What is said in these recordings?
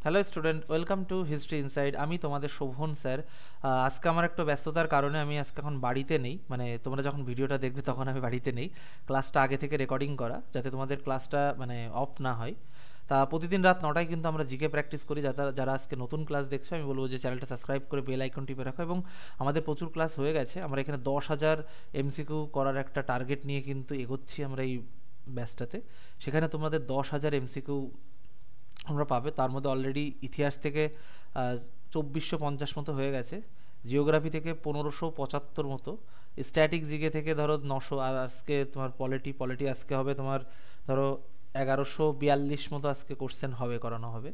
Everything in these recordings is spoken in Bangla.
Hello student, welcome to history inside. আমি তোমাদের শোভন স্যার। আজকে আমার একটু ব্যস্ততার কারণে আমি আজকে এখন বাড়িতে নেই, মানে তোমরা যখন ভিডিওটা দেখবে তখন আমি বাড়িতে নেই। ক্লাসটা আগে থেকে রেকর্ডিং করা, যাতে তোমাদের ক্লাসটা মানে অফ না হয়। তা প্রতিদিন রাত 9টায় কিন্তু আমরা জিকে প্র্যাকটিস করি। যারা আজকে নতুন ক্লাস দেখছো, আমি বলবো যে চ্যানেলটা সাবস্ক্রাইব করে বেল আইকন টিপে রাখো। এবং আমাদের প্রচুর ক্লাস হয়ে গেছে, আমরা এখানে 10,000 এমসিকিউ করার একটা টার্গেট নিয়ে কিন্তু এগোচ্ছি আমরা এই ব্যাচটাতে। সেখানে তোমাদের 10,000 এমসিকিউ আমরা পাবে। তার মধ্যে অলরেডি ইতিহাস থেকে 2450 মতো হয়ে গেছে, জিওগ্রাফি থেকে 1575 মতো, স্ট্যাটিক জিকে থেকে ধরো 900, আর আজকে তোমার পলিটি আজকে হবে তোমার ধরো 1142 মতো আজকে কোশ্চেন হবে, করানো হবে।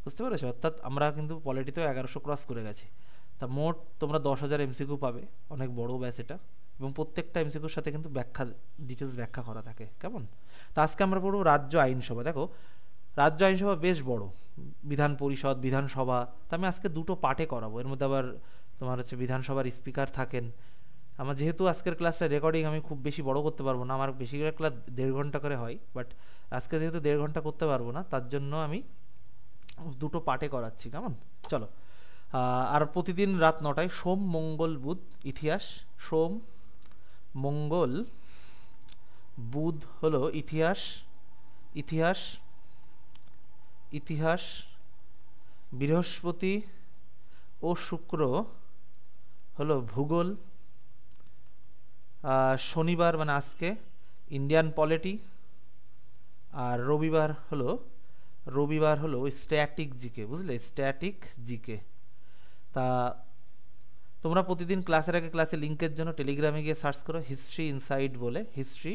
বুঝতে পেরেছো? অর্থাৎ আমরা কিন্তু পলিটিতেও 1100 ক্রস করে গেছি। তা মোট তোমরা 10,000 এমসিকিউ পাবে, অনেক বড় ব্যাচ এটা। এবং প্রত্যেকটা এমসিকিউর সাথে কিন্তু ডিটেলস ব্যাখ্যা করা থাকে। কেমন? তা আজকে আমরা পড়ব রাজ্য আইনসভা। দেখো, রাজ্য আইনসভা বেশ বড়, বিধান পরিষদ, বিধানসভা। তা আমি আজকে দুটো পার্টে করাবো। এর মধ্যে আবার তোমার হচ্ছে বিধানসভার স্পিকার থাকেন। আমার যেহেতু আজকের ক্লাসটা রেকর্ডিং, আমি খুব বেশি বড় করতে পারবো না, আমার বেশিরভাগ ক্লাস 1.5 ঘন্টা করে হয়, বাট আজকে যেহেতু 1.5 ঘন্টা করতে পারবো না, তার জন্য আমি দুটো পার্টে করাচ্ছি। কেমন? চলো। আর প্রতিদিন রাত 9টায় সোম মঙ্গল বুধ ইতিহাস। সোম মঙ্গল বুধ হলো ইতিহাস, ইতিহাস ইতিহাস বৃহস্পতি ও শুক্র হলো ভূগোল। শনিবার মানে আজকে ইন্ডিয়ান পলিটি। আর রবিবার হলো স্ট্যাটিক জিকে। বুঝলে? Static GK. তা তোমরা প্রতিদিন ক্লাসের আগে ক্লাসে লিঙ্কের জন্য টেলিগ্রামে গিয়ে সার্চ করো হিস্ট্রি ইনসাইড বলে, হিস্ট্রি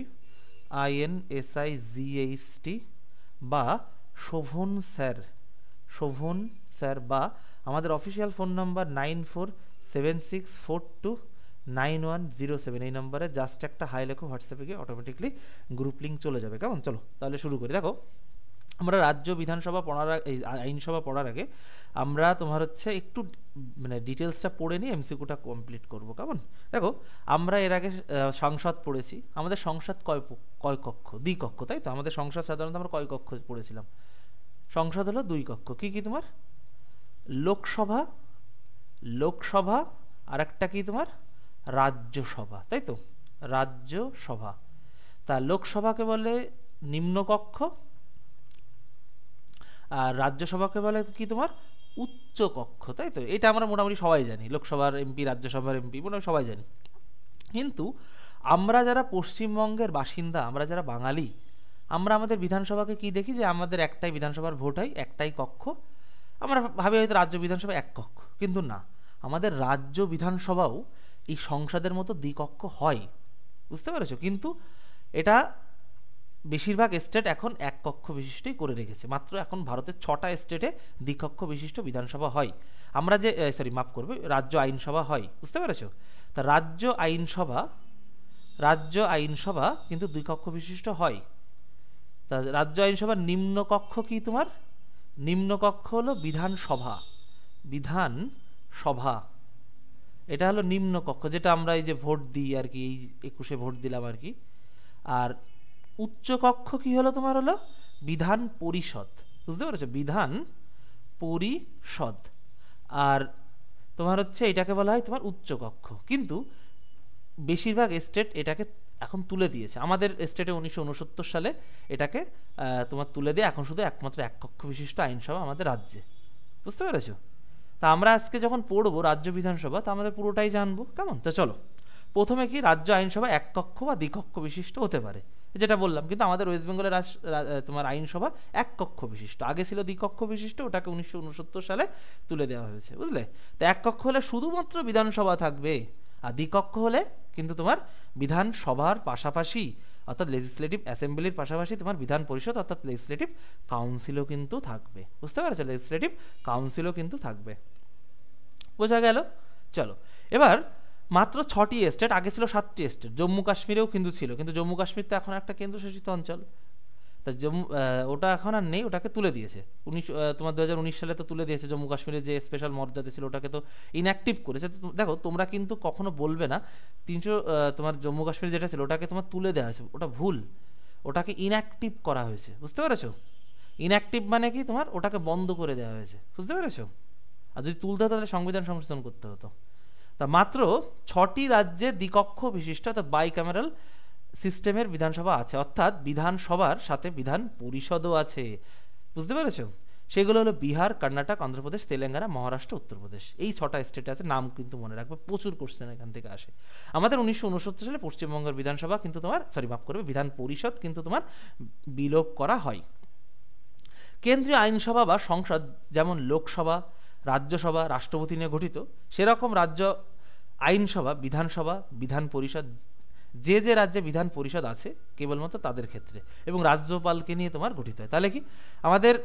INSIGHT, বা শোভন স্যার, বা আমাদের অফিসিয়াল ফোন নাম্বার 9476429107। এই নম্বরে জাস্ট একটা হাই লেখো, হোয়াটসঅ্যাপে গিয়ে অটোমেটিকলি গ্রুপ লিঙ্ক চলে যাবে। কেমন? চলো তাহলে শুরু করি। দেখো, আমরা রাজ্য বিধানসভা পড়ার এই আইনসভা পড়ার আগে আমরা তোমার হচ্ছে একটু মানে ডিটেলসটা পড়ে নিয়ে এমসিকিউটা কমপ্লিট করবো। কেমন? দেখো, আমরা এর আগে সংসদ পড়েছি। আমাদের সংসদ কয় কক্ষ? দ্বিকক্ষ, তাই তো? আমাদের সংসদ সাধারণত আমরা কয় কক্ষ পড়েছিলাম? সংসদ হলো 2 কক্ষ। কি কি তোমার? লোকসভা আর একটা কি তোমার? রাজ্যসভা, তাই তো? রাজ্যসভা। তা লোকসভাকে বলে নিম্নকক্ষ, আর রাজ্যসভাকে বলে কি তোমার? উচ্চ কক্ষ, তাই তো? এটা আমরা মোটামুটি সবাই জানি, লোকসভার এমপি, রাজ্যসভার এমপি মোটামুটি সবাই জানি। কিন্তু আমরা যারা পশ্চিমবঙ্গের বাসিন্দা, আমরা যারা বাঙালি, আমরা আমাদের বিধানসভাকে কি দেখি? যে আমাদের একটাই বিধানসভার ভোট হয়, একটাই কক্ষ। আমরা ভাবি হয়তো রাজ্য বিধানসভা এক কক্ষ, কিন্তু না, আমাদের রাজ্য বিধানসভাও এই সংসদের মতো দ্বিকক্ষ হয়। বুঝতে পেরেছো? কিন্তু এটা বেশিরভাগ স্টেট এখন এক কক্ষ বিশিষ্টই করে রেখেছে। মাত্র এখন ভারতের 6টা স্টেটে দ্বিকক্ষ বিশিষ্ট বিধানসভা হয়। আমরা যে মাফ করবে, রাজ্য আইনসভা হয়। বুঝতে পেরেছো? তা রাজ্য আইনসভা কিন্তু 2 কক্ষ বিশিষ্ট হয়। তা রাজ্য আইনসভার নিম্নকক্ষ কি তোমার? নিম্নকক্ষ হলো বিধানসভা। এটা হলো নিম্নকক্ষ, যেটা আমরা এই যে ভোট দিই আর কি, এই 21-এ ভোট দিলাম আর কি। আর উচ্চকক্ষ কি হলো তোমার? হলো বিধান পরিষদ। বুঝতে পেরেছো? বিধান পরিষদ। আর তোমার হচ্ছে এটাকে বলা হয় তোমার উচ্চকক্ষ। কিন্তু বেশিরভাগ স্টেট এটাকে এখন তুলে দিয়েছে। আমাদের স্টেটে 1969 সালে এটাকে তোমার তুলে দিয়ে এখন শুধু একমাত্র এক কক্ষ বিশিষ্ট আইনসভা আমাদের রাজ্যে। বুঝতে পেরেছো? তা আমরা আজকে যখন পড়বো রাজ্য বিধানসভা, তা আমাদের পুরোটাই জানবো। কেমন? তো চলো, প্রথমে কি রাজ্য আইনসভা এক কক্ষ বা দ্বিকক্ষ বিশিষ্ট হতে পারে, যেটা বললাম। কিন্তু আমাদের ওয়েস্ট বেঙ্গলের তোমার আইনসভা এক কক্ষ বিশিষ্ট। আগে ছিল দ্বিকক্ষ বিশিষ্ট, ওটাকে 1969 সালে তুলে দেওয়া হয়েছে। বুঝলে? তো এক কক্ষ হলে শুধুমাত্র বিধানসভা থাকবে, আর দ্বিকক্ষ হলে কিন্তু তোমার বিধানসভার পাশাপাশি, অর্থাৎ লেজিসলেটিভ অ্যাসেম্বলির পাশাপাশি তোমার বিধান পরিষদ অর্থাৎ লেজিসলেটিভ কাউন্সিলও কিন্তু থাকবে। বুঝতে পারছো? লেজিসলেটিভ কাউন্সিলও কিন্তু থাকবে। বোঝা গেল? চলো, এবার মাত্র 6টি স্টেট, আগে ছিল 7টি স্টেট। জম্মু কাশ্মীরেও কিন্তু ছিল, কিন্তু জম্মু কাশ্মীর তো এখন একটা কেন্দ্রশাসিত অঞ্চল। তা ওটা এখন আর নেই, ওটাকে তুলে দিয়েছে। তোমার 2019 সালে তো তুলে দিয়েছে। জম্মু কাশ্মীরের যে স্পেশাল মর্যাদা ছিল ওটাকে তো ইনঅ্যাক্টিভ করেছে। দেখো, তোমরা কিন্তু কখনো বলবে না তোমার জম্মু কাশ্মীর যেটা ছিল ওটাকে তোমার তুলে দেওয়া হয়েছে, ওটা ভুল। ওটাকে ইনঅ্যাক্টিভ করা হয়েছে। বুঝতে পেরেছো? ইনঅ্যাক্টিভ মানে কি তোমার ওটাকে বন্ধ করে দেওয়া হয়েছে, বুঝতে পেরেছো? আর যদি তুলতে হতো তাহলে সংবিধান সংশোধন করতে হতো। তা মাত্র 6টি রাজ্যে দ্বিকক্ষ বিশিষ্ট অর্থাৎ বাইক্যামেরাল সিস্টেমের বিধানসভা আছে, অর্থাৎ বিধানসভার সাথে বিধান পরিষদও আছে, বুঝতে পেরেছো? সেগুলো হলো বিহার, কর্ণাটক, অন্ধ্রপ্রদেশ, তেলেঙ্গানা, মহারাষ্ট্র, উত্তরপ্রদেশ। এই 6টা স্টেটে আছে, নাম কিন্তু মনে রাখবে, প্রচুর কোশ্চেন এখান থেকে আসে। আমাদের 1969 সালে পশ্চিমবঙ্গের বিধানসভা কিন্তু তোমার মাফ করবে, বিধান পরিষদ কিন্তু তোমার বিলোপ করা হয়। কেন্দ্রীয় আইনসভা বা সংসদ যেমন লোকসভা, রাজ্যসভা রাষ্ট্রপতি নিয়ে গঠিত, সেরকম রাজ্য আইনসভা, বিধানসভা, বিধান পরিষদ, যে যে রাজ্যে বিধান পরিষদ আছে কেবলমাত্র তাদের ক্ষেত্রে, এবং রাজ্যপালকে নিয়ে তোমার গঠিত হয়। তাহলে কি আমাদের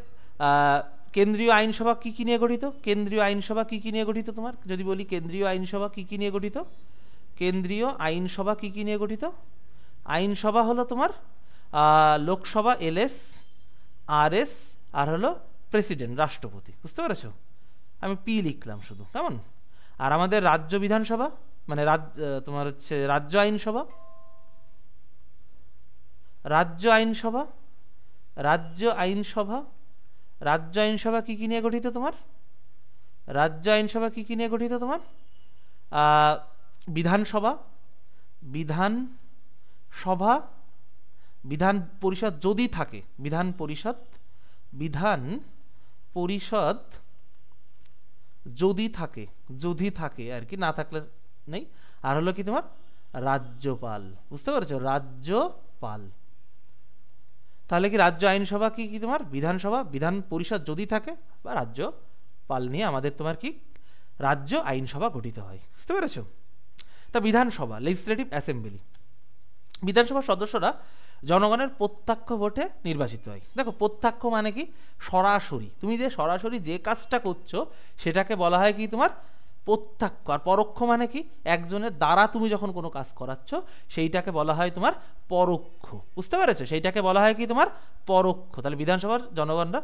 কেন্দ্রীয় আইনসভা কী কী নিয়ে গঠিত? কেন্দ্রীয় আইনসভা কী কী নিয়ে গঠিত? তোমার যদি বলি কেন্দ্রীয় আইনসভা কী কী নিয়ে গঠিত, কেন্দ্রীয় আইনসভা কী কী নিয়ে গঠিত? আইনসভা হলো তোমার লোকসভা এলএস, আরএস, আর হলো প্রেসিডেন্ট রাষ্ট্রপতি, বুঝতে পেরেছো? আমি পি লিখলাম শুধু, কেমন? আর আমাদের রাজ্য বিধানসভা মানে তোমার হচ্ছে রাজ্য আইনসভা, রাজ্য আইনসভা, রাজ্য আইনসভা, রাজ্য আইনসভা কী কী নিয়ে গঠিত তোমার? রাজ্য আইনসভা কী কী নিয়ে গঠিত তোমার? বিধানসভা, বিধানসভা, বিধান পরিষদ যদি থাকে, বিধান পরিষদ, বিধান পরিষদ যদি থাকে, যদি থাকে আর কি, না থাকলে নেই। আর হলো কি তোমার রাজ্যপাল, বুঝতে পারছো? রাজ্যপাল। তাহলে কি রাজ্য আইনসভা কি কি তোমার? বিধানসভা, বিধান পরিষদ যদি থাকে বা রাজ্যপাল নিয়ে আমাদের তোমার কি রাজ্য আইনসভা গঠিত হয়, বুঝতে পেরেছো? তা বিধানসভা লেজিসলেটিভ অ্যাসেম্বলি, বিধানসভার সদস্যরা জনগণের প্রত্যক্ষ ভোটে নির্বাচিত হয়। দেখো প্রত্যক্ষ মানে কি? সরাসরি, তুমি যে সরাসরি যে কাজটা করছো সেটাকে বলা হয় কি তোমার প্রত্যক্ষ। আর পরোক্ষ মানে কি? একজনের দ্বারা তুমি যখন কোনো কাজ করাচ্ছ সেইটাকে বলা হয় তোমার পরোক্ষ, বুঝতে পেরেছো? সেইটাকে বলা হয় কি তোমার পরোক্ষ। তাহলে বিধানসভার জনগণরা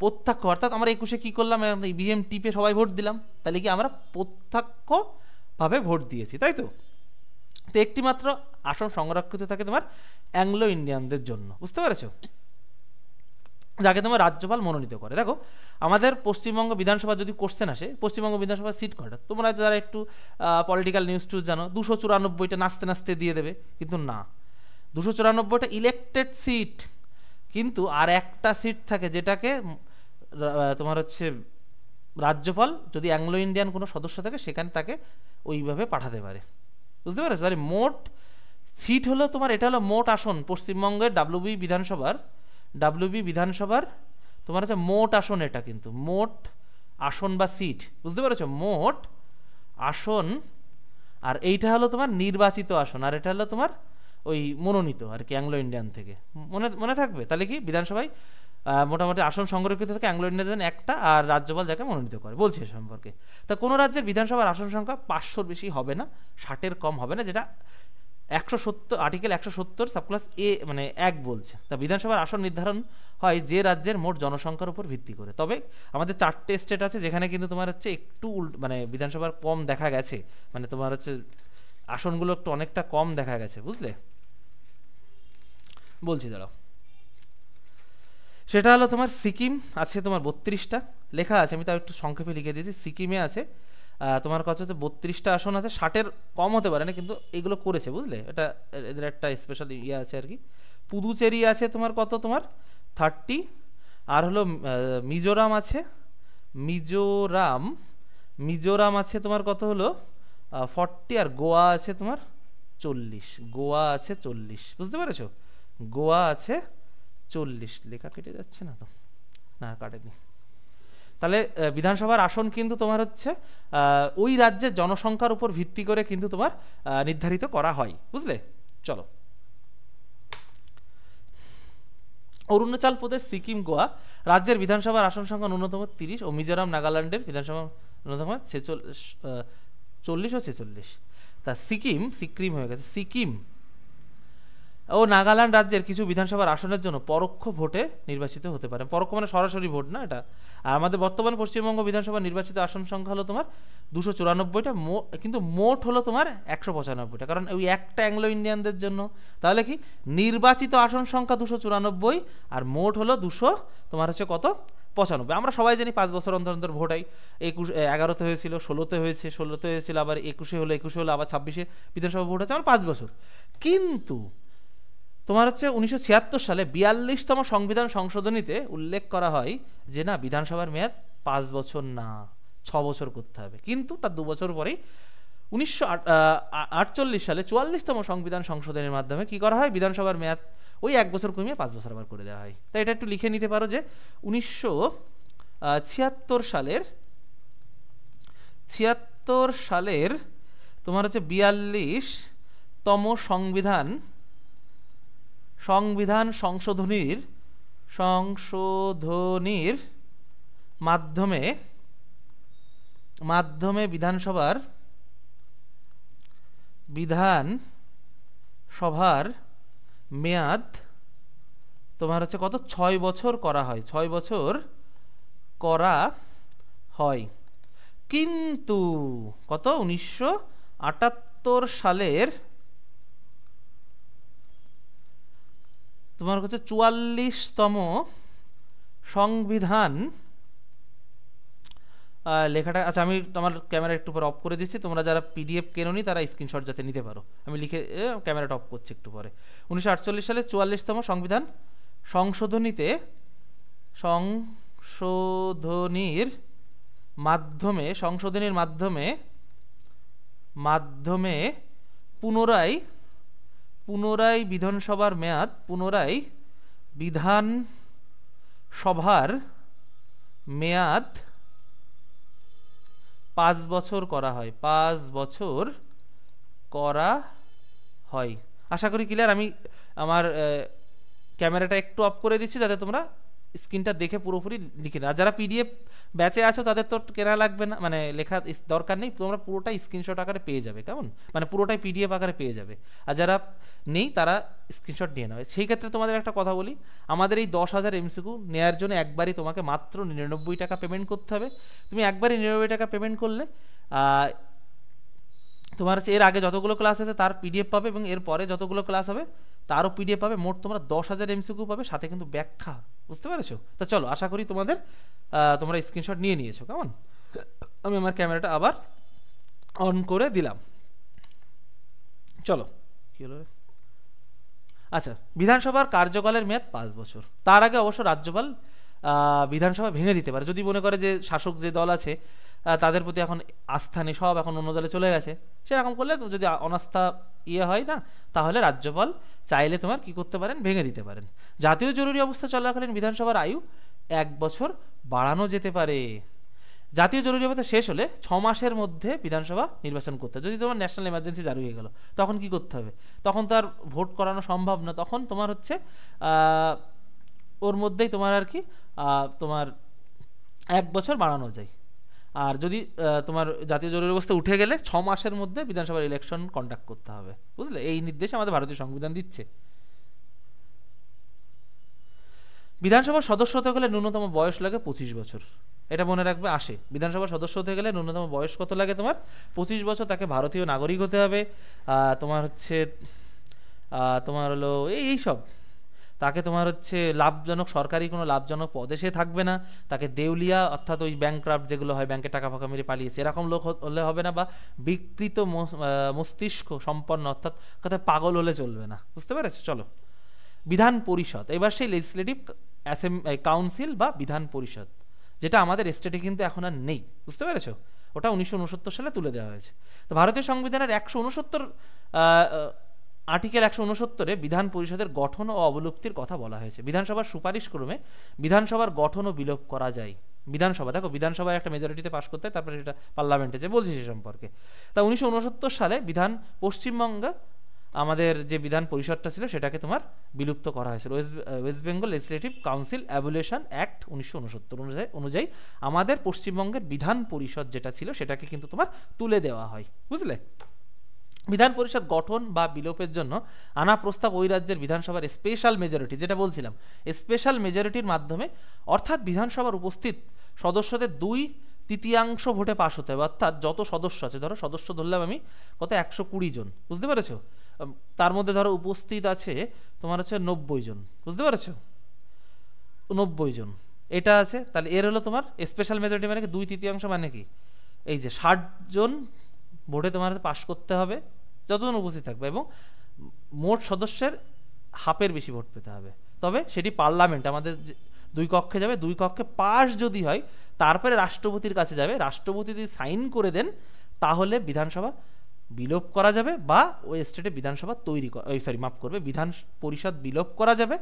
প্রত্যক্ষ, অর্থাৎ আমরা 21-এ কী করলাম? ইভিএম টিপে সবাই ভোট দিলাম, তাহলে কি আমরা প্রত্যক্ষভাবে ভোট দিয়েছি, তাই তো? তো একটি মাত্র আসন সংরক্ষিত থাকে তোমার অ্যাংলো ইন্ডিয়ানদের জন্য, বুঝতে পেরেছো? যাকে তোমার রাজ্যপাল মনোনীত করে। দেখো আমাদের পশ্চিমবঙ্গ বিধানসভা যদি কোশ্চেন আসে, পশ্চিমবঙ্গ বিধানসভার সিট কটা? তোমরা যারা একটু পলিটিক্যাল নিউজ টুজ জানো, 294টা নাচতে নাচতে দিয়ে দেবে, কিন্তু না, 294টা ইলেক্টেড সিট, কিন্তু আর একটা সিট থাকে যেটাকে তোমার হচ্ছে রাজ্যপাল যদি অ্যাংলো ইন্ডিয়ান কোনো সদস্য থাকে সেখানে তাকে ওইভাবে পাঠাতে পারে, বুঝতে পারছো? সরি, মোট সিট হলো তোমার, এটা হলো মোট আসন পশ্চিমবঙ্গের ডাব্লিউবি বিধানসভার তোমার হচ্ছে মোট আসন, এটা কিন্তু মোট আসন বা সিট, বুঝতে পেরেছো? মোট আসন। আর এইটা হলো তোমার নির্বাচিত আসন, আর এটা হলো তোমার ওই মনোনীত আর কি অ্যাংলো ইন্ডিয়ান থেকে, মনে থাকবে। তাহলে কি বিধানসভায় মোটামুটি আসন সংরক্ষিত থাকে অ্যাংলো ইন্ডিয়ান একটা, আর রাজ্যপাল যাকে মনোনীত করে, বলছে এ সম্পর্কে। তা কোনো রাজ্যের বিধানসভার আসন সংখ্যা 500-র বেশি হবে না, 60-এর কম হবে না, যেটা 170 আর্টিকেল 170 সাবক্লাস এ মানে 1 বলছে। তা বিধানসভার আসন নির্ধারণ হয় যে রাজ্যের মোট জনসংখ্যার উপর ভিত্তি করে। তবে আমাদের 4টে স্টেট আছে যেখানে কিন্তু তোমার হচ্ছে একটু মানে বিধানসভার কম দেখা গেছে, মানে তোমার হচ্ছে আসনগুলো একটু অনেকটা কম দেখা গেছে, বুঝলে? বলছি দাঁড়াও। সেটা হলো তোমার সিকিম আছে তোমার 32টা লেখা আছে, আমি তাও একটু সংক্ষেপে লিখে দিয়েছি। সিকিমে আছে তোমার কাছে হচ্ছে 32টা আসন আছে, 60-এর কম হতে পারে না, কিন্তু এগুলো করেছে, বুঝলে? এটা এদের একটা স্পেশাল ইয়ে আছে আর কি। পুদুচেরি আছে তোমার কত? তোমার 30। আর হলো মিজোরাম আছে, মিজোরাম আছে তোমার কত হলো 40। আর গোয়া আছে তোমার 40, গোয়া আছে 40, বুঝতে পেরেছো? গোয়া আছে 40। লেখা কেটে যাচ্ছে না তো? না, কাটেনি। তাহলে বিধানসভার আসন কিন্তু তোমার হচ্ছে ওই রাজ্যের জনসংখ্যার উপর ভিত্তি করে কিন্তু তোমার নির্ধারিত করা হয়, বুঝলে? চলো, অরুণাচল প্রদেশ, সিকিম, গোয়া রাজ্যের বিধানসভার আসন সংখ্যা ন্যূনতম 30, ও মিজোরাম নাগাল্যান্ডের বিধানসভা ন্যূনতম 40 ও 46। তা সিকিম হয়ে গেছে। সিকিম ও নাগাল্যান্ড রাজ্যের কিছু বিধানসভার আসনের জন্য পরোক্ষ ভোটে নির্বাচিত হতে পারে। পরোক্ষ মানে সরাসরি ভোট না এটা। আর আমাদের বর্তমান পশ্চিমবঙ্গ বিধানসভা নির্বাচিত আসন সংখ্যা হলো তোমার 294টা, কিন্তু মোট হলো তোমার 195টা, কারণ ওই একটা অ্যাংলো ইন্ডিয়ানদের জন্য। তাহলে কি নির্বাচিত আসন সংখ্যা 294 আর মোট হলো তোমার হচ্ছে কত 95। আমরা সবাই জানি 5 বছর অন্তর অন্তর ভোট হয়। 11তে হয়েছিল, 16তে হয়েছে, 16তে হয়েছিল, আবার 21-এ হলো, 21-এ হলো, আবার 26-এ বিধানসভা ভোট হচ্ছে, আমার 5 বছর। কিন্তু তোমার হচ্ছে 1976 সালে 42তম সংবিধান সংশোধনীতে উল্লেখ করা হয় যে না, বিধানসভার মেয়াদ 5 বছর না 6 বছর করতে হবে। কিন্তু তার 2 বছর পরেই 1948 সালে 44তম সংবিধান সংশোধনের মাধ্যমে কি করা হয়, বিধানসভার মেয়াদ ওই 1 বছর কমিয়ে 5 বছর আবার করে দেওয়া হয়। তাই এটা একটু লিখে নিতে পারো যে 1976 সালের তোমার হচ্ছে 42তম সংবিধান সংশোধনীর মাধ্যমে বিধানসভার মেয়াদ তোমার হচ্ছে কত 6 বছর করা হয়, 6 বছর করা হয়। কিন্তু কত 1978 সালের তোমার হচ্ছে 44তম সংবিধান লেখাটা, আচ্ছা আমি তোমার ক্যামেরা একটু পরে অফ করে দিচ্ছি, তোমরা যারা পিডিএফ কেনোনি তারা স্ক্রিনশট যাতে নিতে পারো, আমি লিখে ক্যামেরাটা অফ করছি একটু পরে। 1948 সালে 44তম সংবিধান সংশোধনীর মাধ্যমে পুনরায় বিধানসভার মেয়াদ 5 বছর করা হয়, 5 বছর করা হয়। আশা করি ক্লিয়ার। আমি আমার ক্যামেরাটা একটু অফ করে দিচ্ছি যাতে তোমরা স্ক্রিনটা দেখে পুরোপুরি লিখে নাও। আর যারা পিডিএফ ব্যাচে আছো তাদের তো কেনা লাগবে না, মানে লেখা দরকার নেই, তোমরা পুরোটাই স্ক্রিনশট আকারে পেয়ে যাবে, কেমন, মানে পুরোটাই পিডিএফ আকারে পেয়ে যাবে। আর যারা নেই তারা স্ক্রিনশট নিয়ে নেবে। সেই ক্ষেত্রে তোমাদের একটা কথা বলি, আমাদের এই 10,000 এমসিকিউ নেওয়ার জন্য একবারই তোমাকে মাত্র 99 টাকা পেমেন্ট করতে হবে। তুমি একবারই 99 টাকা পেমেন্ট করলে তোমার হচ্ছে এর আগে যতগুলো ক্লাস আছে তার পিডিএফ পাবে, এবং এর পরে যতগুলো ক্লাস হবে তারও পিডিএফ পাবে। মোট তোমরা 10,000 এমসিকিউ পাবে, সাথে কিন্তু ব্যাখ্যা, বুঝতে পেরেছো? তো চলো, আশা করি তোমরা স্ক্রিনশট নিয়ে নিয়েছো, কেমন। আমি আমার ক্যামেরাটা আবার অন করে দিলাম। চলো, কি হলো? আচ্ছা, বিধানসভার কার্যকালের মেয়াদ 5 বছর। তার আগে অবশ্য রাজ্যপাল বিধানসভা ভেঙে দিতে পারে, যদি মনে করে যে শাসক যে দল আছে তাদের প্রতি এখন আস্থা নেই, সব এখন অন্য দলে চলে গেছে, সেরকম করলে যদি অনাস্থা হয় না, তাহলে রাজ্যপাল চাইলে তোমার কি করতে পারেন, ভেঙে দিতে পারেন। জাতীয় জরুরি অবস্থা চলাকালীন বিধানসভার আয়ু 1 বছর বাড়ানো যেতে পারে। জাতীয় জরুরি অবস্থা শেষ হলে 6 মাসের মধ্যে বিধানসভা নির্বাচন করতে হবে। যদি তোমার ন্যাশনাল এমার্জেন্সি জারি হয়ে গেল, তখন কি করতে হবে? তখন তো আর ভোট করানো সম্ভব না, তখন তোমার হচ্ছে ওর মধ্যেই তোমার আর কি তোমার 1 বছর বাড়ানো যায়। আর যদি তোমার জাতীয় জরুরি অবস্থা উঠে গেলে 6 মাসের মধ্যে বিধানসভার ইলেকশন কন্ডাক্ট করতে হবে, বুঝলে? এই নির্দেশ আমাদের ভারতীয় সংবিধান দিচ্ছে। বিধানসভার সদস্য হতে গেলে ন্যূনতম বয়স লাগে 25 বছর, এটা মনে রাখবে। বিধানসভার সদস্য হতে গেলে ন্যূনতম বয়স কত লাগে তোমার? 25 বছর। তাকে ভারতীয় নাগরিক হতে হবে। তোমার হচ্ছে তোমার হলো এই সব, তাকে তোমার হচ্ছে লাভজনক, সরকারি কোনো লাভজনক পদে সে থাকবে না। তাকে দেউলিয়া, অর্থাৎ ওই ব্যাংক্রাফট যেগুলো হয়, ব্যাংকে টাকা ফাঁকা মেরে পালিয়েছে, এরকম লোক হলে হবে না, বা বিকৃত মস্তিষ্ক সম্পন্ন, অর্থাৎ কথা পাগল হলে চলবে না, বুঝতে পেরেছো? চলো, বিধান পরিষদ, এবার সেই লেজিসলেটিভ কাউন্সিল বা বিধান পরিষদ, যেটা আমাদের স্টেটে কিন্তু এখন আর নেই, বুঝতে পেরেছো? ওটা 1969 সালে তুলে দেওয়া হয়েছে। তো ভারতীয় সংবিধানের 169 আর্টিকেল 169-এ বিধান পরিষদের গঠন ও অবলুপ্তির কথা বলা হয়েছে। বিধানসভার সুপারিশ ক্রমে বিধানসভার গঠন ও বিলোপ করা যায়। বিধানসভা, দেখো, বিধানসভায় একটা মেজরিটিতে পাশ করতে হয়, তারপরে সেটা পার্লামেন্টে যে বলছি সে সম্পর্কে। তা 1969 সালে পশ্চিমবঙ্গে আমাদের যে বিধান পরিষদটা ছিল সেটাকে তোমার বিলুপ্ত করা হয়েছিল। West Bengal legislative council abolition act 1969 অনুযায়ী আমাদের পশ্চিমবঙ্গের বিধান পরিষদ যেটা ছিল সেটাকে কিন্তু তোমার তুলে দেওয়া হয়, বুঝলে? বিধান পরিষদ গঠন বা বিলোপের জন্য আনা প্রস্তাব ওই রাজ্যের বিধানসভার স্পেশাল মেজরিটি, যেটা বলছিলাম, স্পেশাল মেজরিটির মাধ্যমে, অর্থাৎ বিধানসভার উপস্থিত সদস্যদের 2/3 ভোটে পাশ হতে হবে। অর্থাৎ যত সদস্য আছে, ধরো সদস্য ধরলাম আমি কত, 120 জন, বুঝতে পেরেছো? তার মধ্যে ধরো উপস্থিত আছে তোমার হচ্ছে 90 জন, বুঝতে পেরেছো? 90 জন, এটা আছে, তাহলে এর হলো তোমার স্পেশাল মেজরিটি মানে কি 2/3 মানে কি এই যে 60 জন ভোটে তোমার পাস করতে হবে যতজন উপস্থিত থাকবে, এবং মোট সদস্যের হাফের বেশি ভোট পেতে হবে, তবে সেটি পার্লামেন্ট আমাদের দুই কক্ষে যাবে, দুই কক্ষে পাস যদি হয় তারপরে রাষ্ট্রপতির কাছে যাবে, রাষ্ট্রপতি যদি সাইন করে দেন তাহলে বিধানসভা বিলোপ করা যাবে বা ওই স্টেটে বিধানসভা তৈরি মাফ করবে, বিধান পরিষদ বিলোপ করা যাবে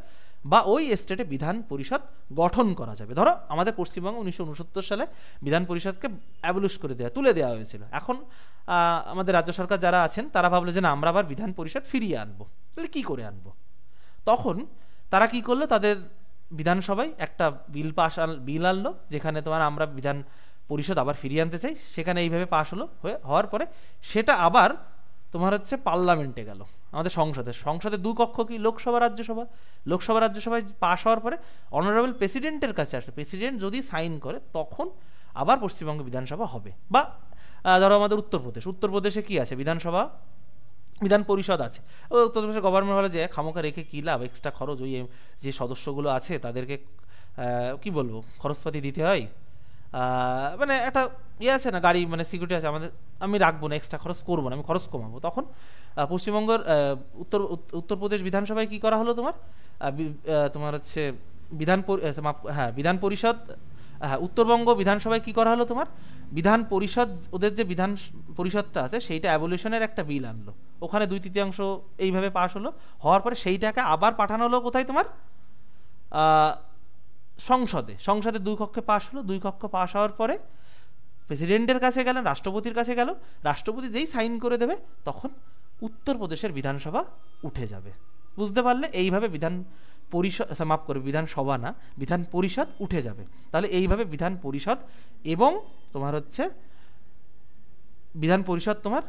বা ওই স্টেটে বিধান পরিষদ গঠন করা যাবে। ধরো আমাদের পশ্চিমবঙ্গ 1969 সালে বিধান পরিষদকে অ্যাবলিশ করে তুলে দেওয়া হয়েছিল। এখন আমাদের রাজ্য সরকার যারা আছেন তারা ভাবলো যে না, আমরা আবার বিধান পরিষদ ফিরিয়ে আনবো, তাহলে কী করে আনবো? তখন তারা কি করলো, তাদের বিধানসভায় একটা বিল আনলো যেখানে তোমার আমরা বিধান পরিষদ আবার ফিরিয়ে আনতে চাই, সেখানে এইভাবে পাশ হওয়ার পরে সেটা আবার তোমার হচ্ছে পার্লামেন্টে গেল, আমাদের সংসদে দু কক্ষ কি লোকসভা রাজ্যসভায় পাশ হওয়ার পরে অনারেবল প্রেসিডেন্টের কাছে আসে, প্রেসিডেন্ট যদি সাইন করে তখন আবার পশ্চিমবঙ্গ বিধানসভা হবে। বা ধরো আমাদের উত্তরপ্রদেশে কি আছে, বিধান পরিষদ আছে, উত্তরপ্রদেশের গভর্নমেন্ট বলে যে খামোকা রেখে কী লাভ, এক্সট্রা খরচ, ওই যে সদস্যগুলো আছে তাদেরকে কি বলবো খরচপাতি দিতে হয়, মানে একটা আছে না, গাড়ি মানে সিকিউরিটি আছে আমাদের, আমি রাখবো না, এক্সট্রা খরচ করবো না, আমি খরচ কমাবো। তখন পশ্চিমবঙ্গের উত্তরপ্রদেশ বিধানসভায় কি করা হলো, তোমার হচ্ছে বিধান পরিষদ, উত্তরবঙ্গ বিধানসভায় কি করা হলো, তোমার বিধান পরিষদ, ওদের যে বিধান পরিষদটা আছে সেইটা অ্যাবলিউশনের একটা বিল আনলো, ওখানে 2/3 এইভাবে পাশ হওয়ার পরে সেইটাকে আবার পাঠানো হলো কোথায়, তোমার সংসদে দুই কক্ষে পাশ হলো, দুই কক্ষ পাশ হওয়ার পরে প্রেসিডেন্টের কাছে গেলেন, রাষ্ট্রপতির কাছে গেল, রাষ্ট্রপতি যেই সাইন করে দেবে তখন উত্তরপ্রদেশের বিধানসভা উঠে যাবে। বুঝতে পারলে? এইভাবে বিধান পরিষদ উঠে যাবে। তাহলে এইভাবে বিধান পরিষদ এবং তোমার হচ্ছে বিধান পরিষদ তোমার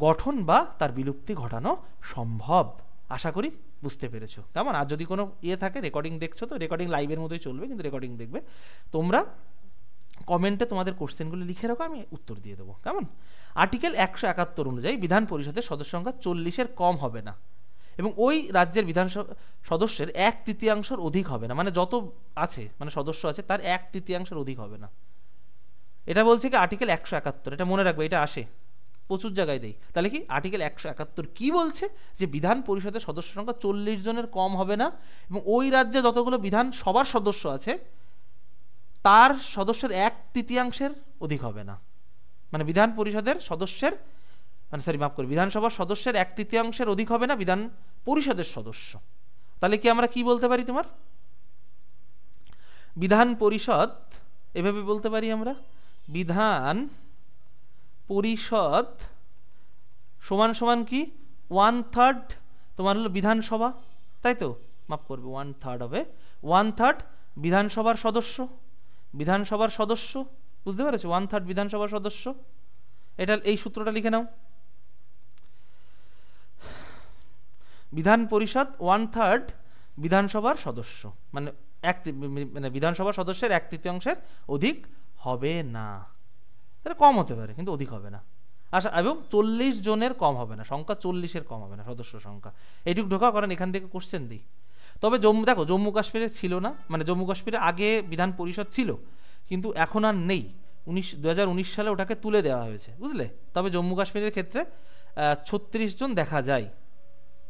গঠন বা তার বিলুপ্তি ঘটানো সম্ভব। আশা করি বুঝতে পেরেছো। কেমন? আর যদি কোনো থাকে, রেকর্ডিং দেখছো তো রেকর্ডিং লাইভের মতোই চলবে, কিন্তু রেকর্ডিং দেখবে, তোমরা কমেন্টে তোমাদের কোশ্চেনগুলো লিখে রাখো, আমি উত্তর দিয়ে দেবো। কেমন? আর্টিকেল 171 অনুযায়ী বিধান পরিষদের সদস্য সংখ্যা 40-এর কম হবে না, এবং ওই রাজ্যের বিধানসভা সদস্যের 1/3 অধিক হবে না, মানে যত আছে মানে সদস্য আছে তার 1/3 অধিক হবে না। এটা বলছে কি আর্টিকেল 171, এটা মনে রাখবে, এটা আসে প্রচুর জায়গায় দেই। তাহলে কি আর্টিকেল 171 কি বলছে, যে বিধান পরিষদের সদস্য সংখ্যা 40 জনের কম হবে না, এবং ওই রাজ্যে যতগুলো বিধানসভার সদস্য আছে তার সদস্যের 1/3 অধিক হবে না, মানে বিধান পরিষদের সদস্যের বিধানসভার সদস্যের 1/3 অধিক হবে না বিধান পরিষদের সদস্য। তাহলে কি আমরা কি বলতে পারি, তোমার বিধান পরিষদ এভাবে বলতে পারি আমরা, বিধান পরিষদ সমান সমান কি 1/3 তোমার হলো বিধানসভা, তাই তো? মাফ করবে, 1/3 হবে 1/3 বিধানসভার সদস্য, বুঝতে পেরেছো? 1/3 বিধানসভার সদস্য, এটা এই সূত্রটা লিখে নাও। বিধান পরিষদ 1/3 বিধানসভার সদস্য, মানে বিধানসভার সদস্যের 1/3 অধিক হবে না, এটা কম হতে পারে কিন্তু অধিক হবে না। আচ্ছা, এবং 40 জনের কম হবে না, সংখ্যা 40-এর কম হবে না সদস্য সংখ্যা। এইটুকু ঢোকা, কারণ এখান থেকে কোশ্চেন দিই। তবে জম্মু কাশ্মীরে ছিল না, মানে জম্মু কাশ্মীরে আগে বিধান পরিষদ ছিল কিন্তু এখন আর নেই, 2019 সালে ওটাকে তুলে দেওয়া হয়েছে, বুঝলে? তবে জম্মু কাশ্মীরের ক্ষেত্রে 36 জন দেখা যায়,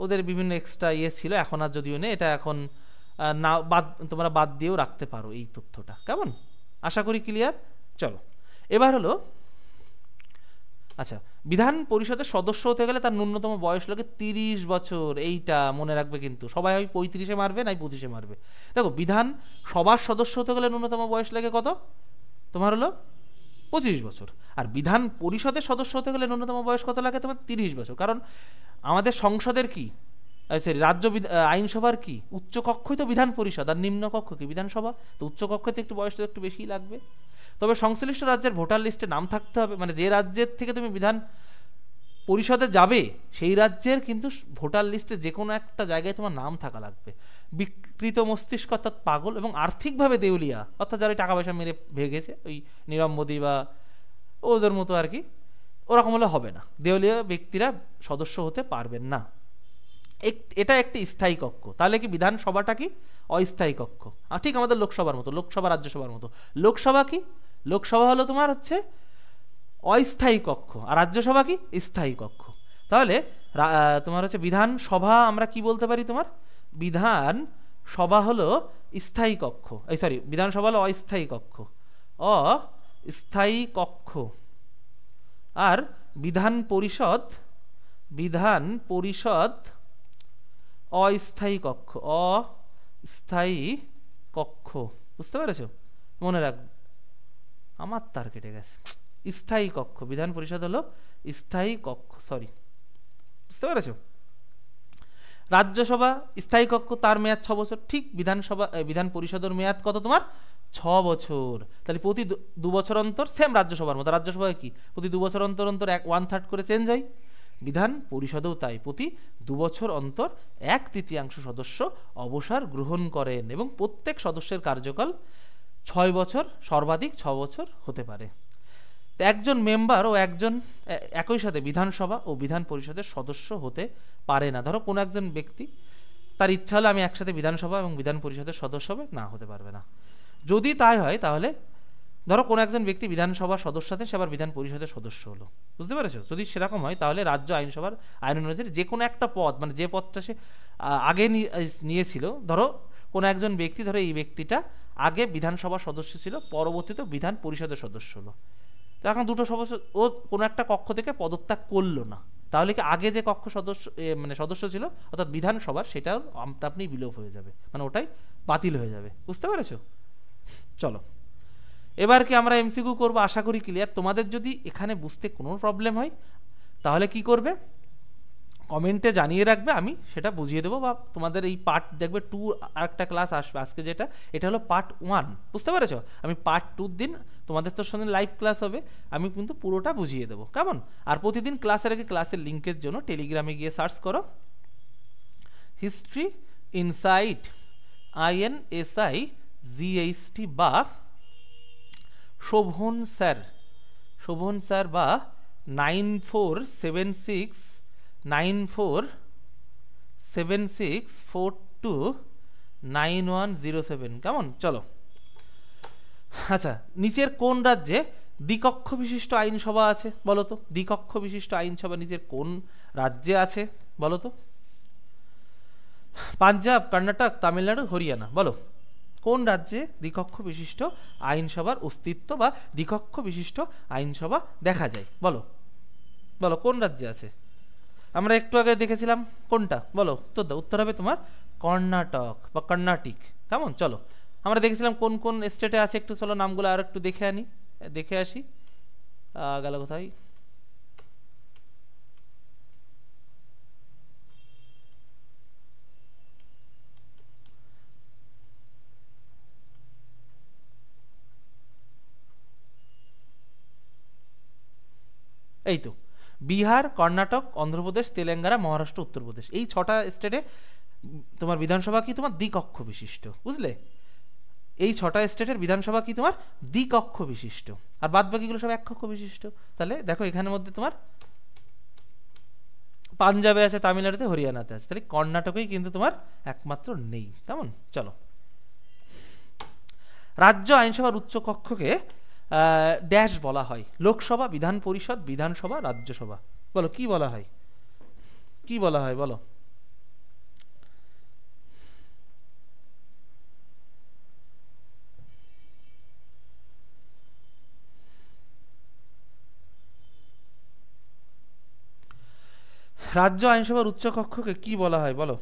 ওদের বিভিন্ন এক্সট্রা ছিল, এখন আর যদিও নেই, এটা এখন না তোমরা বাদ দিয়েও রাখতে পারো এই তথ্যটা। কেমন? আশা করি ক্লিয়ার। চলো এবার হলো, আচ্ছা, বিধান পরিষদের সদস্য হতে গেলে তার ন্যূনতম বয়স লাগে 30 বছর, এইটা মনে রাখবে, কিন্তু সবাই ওই 35-এ মারবে নাই 25-এ মারবে। দেখো, বিধান সবার সদস্য হতে গেলে ন্যূনতম বয়স লাগে কত, তোমার হলো 25 বছর, আর বিধান পরিষদের সদস্য হতে গেলে ন্যূনতম বয়স কত লাগে, তোমার 30 বছর। কারণ আমাদের সংসদের কি, রাজ্য আইনসভার কি উচ্চ কক্ষই তো বিধান পরিষদ, আর নিম্ন কক্ষ কি বিধানসভা, তো উচ্চ কক্ষতে একটু বয়সটা একটু বেশিই লাগবে। তবে সংশ্লিষ্ট রাজ্যের ভোটার লিস্টে নাম থাকতে হবে, মানে যে রাজ্যের থেকে তুমি বিধান পরিষদে যাবে সেই রাজ্যের কিন্তু ভোটার লিস্টে যে কোনো একটা জায়গায় তোমার নাম থাকা লাগবে। বিকৃত মস্তিষ্ক অর্থাৎ পাগল এবং আর্থিকভাবে দেউলিয়া, অর্থাৎ যারা টাকা পয়সা মেরে ভেগেছে, ওই নীরব মোদি বা ওদের মতো আর কি, ওরকম হলে হবে না, দেউলিয়া ব্যক্তিরা সদস্য হতে পারবেন না। এটা একটি স্থায়ী কক্ষ। তাহলে কি বিধানসভাটা কি অস্থায়ী কক্ষ? ঠিক আমাদের লোকসভার মতো, লোকসভা রাজ্যসভার মতো। লোকসভা কি, লোকসভা হলো তোমার হচ্ছে অস্থায়ী কক্ষ, আর রাজ্যসভা কি স্থায়ী কক্ষ। তাহলে তোমার হচ্ছে বিধানসভা আমরা কি বলতে পারি, তোমার বিধান সভা হলো স্থায়ী কক্ষ, এই সরি বিধানসভা হলো অস্থায়ী কক্ষ, অস্থায়ী কক্ষ। আর বিধান পরিষদ, বিধান পরিষদ অস্থায়ী কক্ষ, অস্থায়ী কক্ষ। বুঝতে পেরেছ? মনে রাখ, আমার তার কেটে গেছে। স্থায়ী কক্ষ, বিধান পরিষদ হলো স্থায়ী কক্ষ, সরি। বুঝতে পেরেছ? রাজ্যসভা স্থায়ী কক্ষ, তার মেয়াদ 6 বছর। ঠিক বিধানসভা বিধান পরিষদের মেয়াদ কত তোমার? 6 বছর। তাহলে প্রতি 2 বছর অন্তর, সেম রাজ্যসভার মতো। রাজ্যসভায় কি প্রতি 2 বছর অন্তর অন্তর 1/3 করে চেঞ্জ হয়, বিধান পরিষদেও তাই, প্রতি 2 বছর অন্তর 1/3 সদস্য অবসর গ্রহণ করেন এবং প্রত্যেক সদস্যের কার্যকাল 6 বছর, সর্বাধিক 6 বছর হতে পারে। একজন মেম্বার ও একজন একই সাথে বিধানসভা ও বিধান পরিষদের সদস্য হতে পারে না। ধরো কোনো একজন ব্যক্তি তার ইচ্ছা হলে আমি একসাথে বিধানসভা এবং বিধান পরিষদের সদস্য হবে, না হতে পারবে না। যদি তাই হয় তাহলে ধরো কোনো একজন ব্যক্তি বিধানসভার সদস্য আছেন, সে আবার বিধান পরিষদের সদস্য হলো। বুঝতে পেরেছো? যদি সেরকম হয় তাহলে রাজ্য আইনসভার আইন অনুযায়ী যে কোনো একটা পদ, মানে যে পদটা সে আগে নিয়েছিল, ধরো কোনো একজন ব্যক্তি, ধরো এই ব্যক্তিটা আগে বিধানসভার সদস্য ছিল, পরবর্তীতে বিধান পরিষদের সদস্য হলো। তো এখন দুটো সদস্য, ও কোনো একটা কক্ষ থেকে পদত্যাগ করলো না, তাহলে কি আগে যে কক্ষ সদস্য মানে সদস্য ছিল অর্থাৎ বিধানসভার, সেটাও আপনি বিলোপ হয়ে যাবে, মানে ওটাই বাতিল হয়ে যাবে। বুঝতে পেরেছো? চলো এবার কি আমরা এমসিকিউ করবো, আশা করি ক্লিয়ার। তোমাদের যদি এখানে বুঝতে কোনো প্রবলেম হয় তাহলে কি করবে, কমেন্টে জানিয়ে রাখবে, আমি সেটা বুঝিয়ে দেবো। বা তোমাদের এই পার্ট দেখবে 2 আরেকটা ক্লাস আসবে আজকে, যেটা এটা হলো পার্ট 1। বুঝতে পেরেছো? আমি পার্ট 2 দিন তোমাদের তোর সঙ্গে লাইভ ক্লাস হবে, আমি কিন্তু পুরোটা বুঝিয়ে দেবো, কেমন? আর প্রতিদিন ক্লাসের আগে ক্লাসের লিঙ্কের জন্য টেলিগ্রামে গিয়ে সার্চ করো হিস্ট্রি ইনসাইট, INSIGHT, বা শোভন স্যার, বা 9476429107, কেমন? চলো আচ্ছা, নিচের কোন রাজ্যে দ্বিকক্ষ বিশিষ্ট আইনসভা আছে বলো তো? দ্বিকক্ষ বিশিষ্ট আইনসভা নিচের কোন রাজ্যে আছে বলো তো? পাঞ্জাব, কর্ণাটক, তামিলনাড়ু, হরিয়ানা, বলো কোন রাজ্যে দ্বিকক্ষ বিশিষ্ট আইনসভার অস্তিত্ব বা দ্বিকক্ষ বিশিষ্ট আইনসভা দেখা যায়? বলো বলো কোন রাজ্যে আছে? আমরা একটু আগে দেখেছিলাম কোনটা, বলো উত্তর দাও। উত্তর হবে তোমার কর্ণাটক বা কর্ণাটিক, কেমন? চলো আমরা দেখেছিলাম কোন কোন স্টেটে আছে, একটু চলো নামগুলো আর একটু দেখে আসি। গেল কোথায়? এই তো বিহার, কর্ণাটক, অন্ধ্রপ্রদেশ, তেলেঙ্গানা, মহারাষ্ট্র, উত্তরপ্রদেশ, এই 6টা স্টেটে তোমার বিধানসভা কি তোমার দ্বিকক্ষ বিশিষ্ট। বুঝলে? এই 6টা স্টেটের বিধানসভা কি তোমার দ্বিকক্ষ বিশিষ্ট, আর বাদ বাকিগুলো সব এককক্ষ বিশিষ্ট। তাহলে দেখো এখানের মধ্যে তোমার পাঞ্জাবে আছে, তামিলনাড়ুতে, হরিয়ানাতে আছে, তাহলে কর্ণাটকেই কিন্তু তোমার একমাত্র নেই, কেমন? চলো, রাজ্য আইনসভার উচ্চ কক্ষকে ড্যাশ বলা হয়? লোকসভা, বিধান পরিষদ, বিধানসভা, রাজ্যসভা, বলো কি বলা হয়? কি বলা হয় বলো? রাজ্য আইনসভার উচ্চ কক্ষকে কি বলা হয় বলো?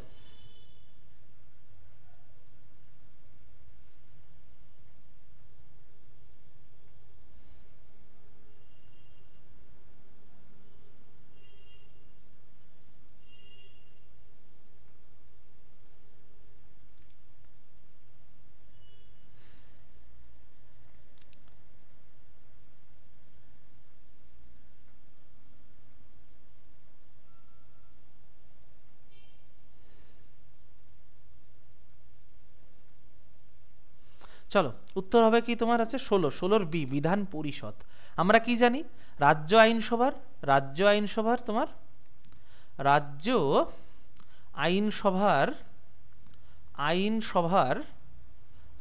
চলো উত্তর হবে কি তোমার আছে 16 বি, বিধান পরিষদ। আমরা কি জানি, রাজ্য আইনসভার তোমার রাজ্য আইনসভার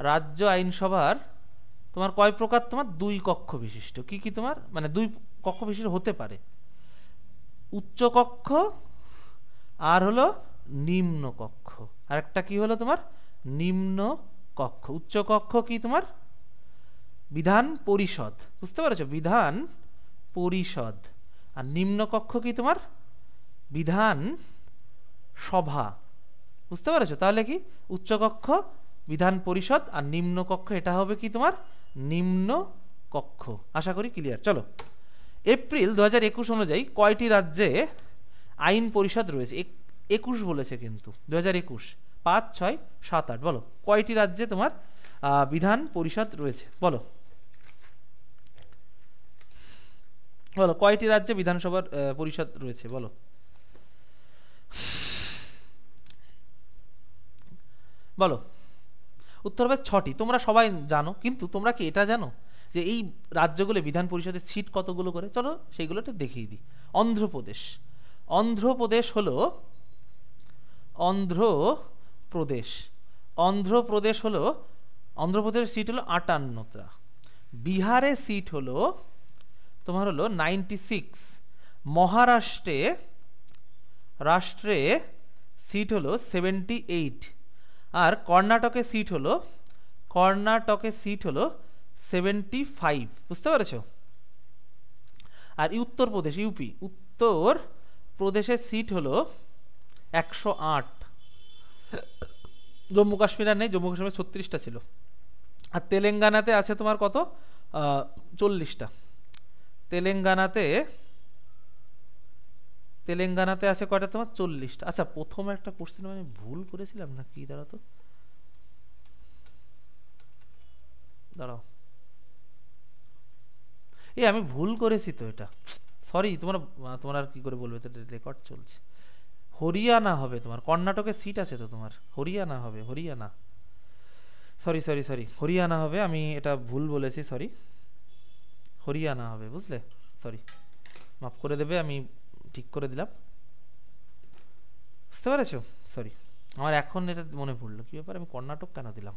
রাজ্য আইনসভার তোমার কয় প্রকার? তোমার 2 কক্ষ বিশিষ্ট। কি কি তোমার মানে 2 কক্ষ বিশিষ্ট হতে পারে? উচ্চ কক্ষ আর হলো নিম্ন কক্ষ। আর একটা কি হলো তোমার নিম্ন কক্ষ। উচ্চ কক্ষ কি তোমার বিধান পরিষদ, বুঝতে পারছো, বিধান পরিষদ। আর নিম্ন কক্ষ কি তোমার বিধান সভা, বুঝতে পারছো। তাহলে কি উচ্চ কক্ষ বিধান পরিষদ আর নিম্ন কক্ষ এটা হবে কি তোমার নিম্ন কক্ষ। আশা করি ক্লিয়ার। চলো, এপ্রিল 2021 অনুযায়ী কয়টি রাজ্যে আইন পরিষদ রয়েছে? 21 বলেছে কিন্তু 2021, 5, 6, 7, 8 বলো কয়টি রাজ্যে তোমার বিধান পরিষদ রয়েছে? বলো বলো কয়টি রাজ্যে বিধানসভার পরিষদ রয়েছে? বলো বলো। উত্তর হবে 6টি। তোমরা সবাই জানো, কিন্তু তোমরা কি এটা জানো যে এই রাজ্যগুলো বিধান পরিষদের সিট কতগুলো করে? চলো সেইগুলো একটু দেখিয়ে দিই। অন্ধ্রপ্রদেশ হলো অন্ধ্রপ্রদেশের সিট হলো 58টা। বিহারের সিট হলো তোমার হলো 96। মহারাষ্ট্রে সিট হলো 78। আর কর্ণাটকের সিট হলো 75, বুঝতে পেরেছো। আর উত্তর প্রদেশের সিট হলো 108। জম্মু কাশ্মীর আর নেই, জম্মু কাশ্মীর 36টা ছিল। আর তেলেঙ্গানাতে আছে তোমার কত? 40টা। তেলেঙ্গানাতে আছে কয়টা তোমার? 40টা। আচ্ছা, প্রথমে একটা কোশ্চেন আমি ভুল করেছিলাম না কি? দাঁড়াও, আমি ভুল করেছি তো, এটা সরি। তোমার আর কি করে বলবে, তো রেকর্ড চলছে। হরিয়ানা হবে তোমার। কর্ণাটকের সিট আছে তো তোমার, হরিয়ানা হবে। সরি হরিয়ানা হবে। আমি এটা ভুল বলেছি, সরি। হরিয়ানা হবে, বুঝলে। সরি, মাফ করে দেবে, আমি ঠিক করে দিলাম, বুঝতে পেরেছো। সরি, আমার এখন এটা মনে পড়লো। কি ব্যাপার, আমি কর্ণাটক কেন দিলাম?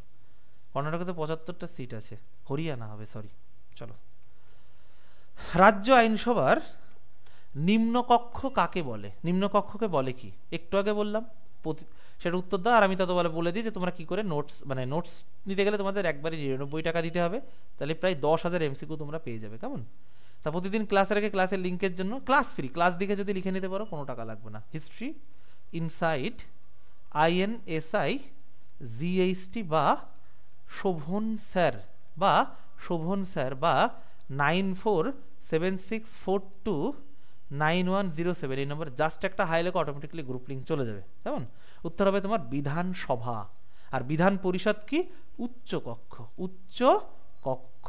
কর্ণাটকে তো 75টা সিট আছে, হরিয়ানা হবে, সরি। চলো, রাজ্য আইনসভার নিম্নকক্ষ কাকে বলে? নিম্নকক্ষকে বলে কি? একটু আগে বললাম, সেটা উত্তর দাও। আর আমি তত বলে দিই যে তোমরা কি করে নোটস নিতে গেলে তোমাদের একবারে 99 টাকা দিতে হবে। তাহলে প্রায় 10,000 MCQ তোমরা পেয়ে যাবে, কেমন? তা প্রতিদিন ক্লাসের আগে ক্লাসের লিঙ্কের জন্য ক্লাস ফ্রি, ক্লাস দিকে যদি লিখে নিতে পারো কোনো টাকা লাগবে না। হিস্ট্রি ইনসাইট INSIGHT বা শোভন স্যার বা 9476429107 এই নম্বর জাস্ট একটা হাই লেখা অটোমেটিকলি গ্রুপ লিঙ্ক চলে যাবে, কেমন? উত্তর হবে তোমার বিধানসভা। আর বিধান পরিষদ কি? উচ্চ কক্ষ,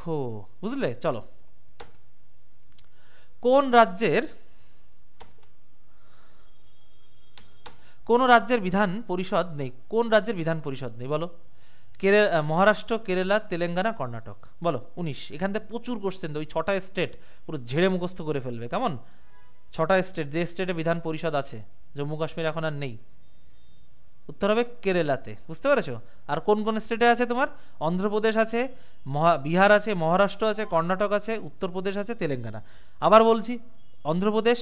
বুঝলে। চলো, কোন রাজ্যের বিধান পরিষদ নেই? বলো। মহারাষ্ট্র, কেরালা, তেলেঙ্গানা, কর্ণাটক। বলো 19। এখান থেকে প্রচুর কোশ্চেন, ওই 6টা স্টেট পুরো ঝেড়ে মুখস্থ করে ফেলবে, কেমন? 6টা স্টেট, যে স্টেটে বিধান পরিষদ আছে। জম্মু কাশ্মীর এখন আর নেই। উত্তর হবে কেরালাতে, বুঝতে পেরেছো। আর কোন কোন স্টেটে আছে তোমার? অন্ধ্রপ্রদেশ আছে, বিহার আছে, মহারাষ্ট্র আছে, কর্ণাটক আছে, উত্তরপ্রদেশ আছে, তেলেঙ্গানা। আবার বলছি, অন্ধ্রপ্রদেশ,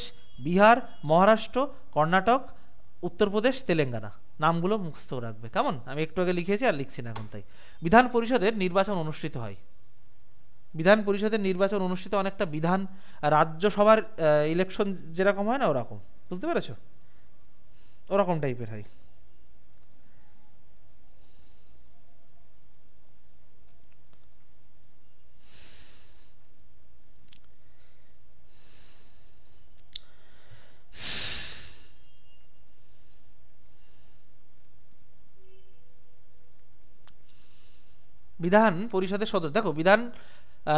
বিহার, মহারাষ্ট্র, কর্ণাটক, উত্তরপ্রদেশ, তেলেঙ্গানা। নামগুলো মুখস্থ রাখবে, কেমন? আমি একটু আগে লিখেছি আর লিখছি না এখন, তাই। বিধান পরিষদের নির্বাচন অনুষ্ঠিত হয়। অনেকটা বিধান রাজ্যসভার ইলেকশন যেরকম হয় না, ওরকম, বুঝতে পেরেছো? ওরকম টাইপের হয়। বিধান পরিষদের সদস্য, দেখো,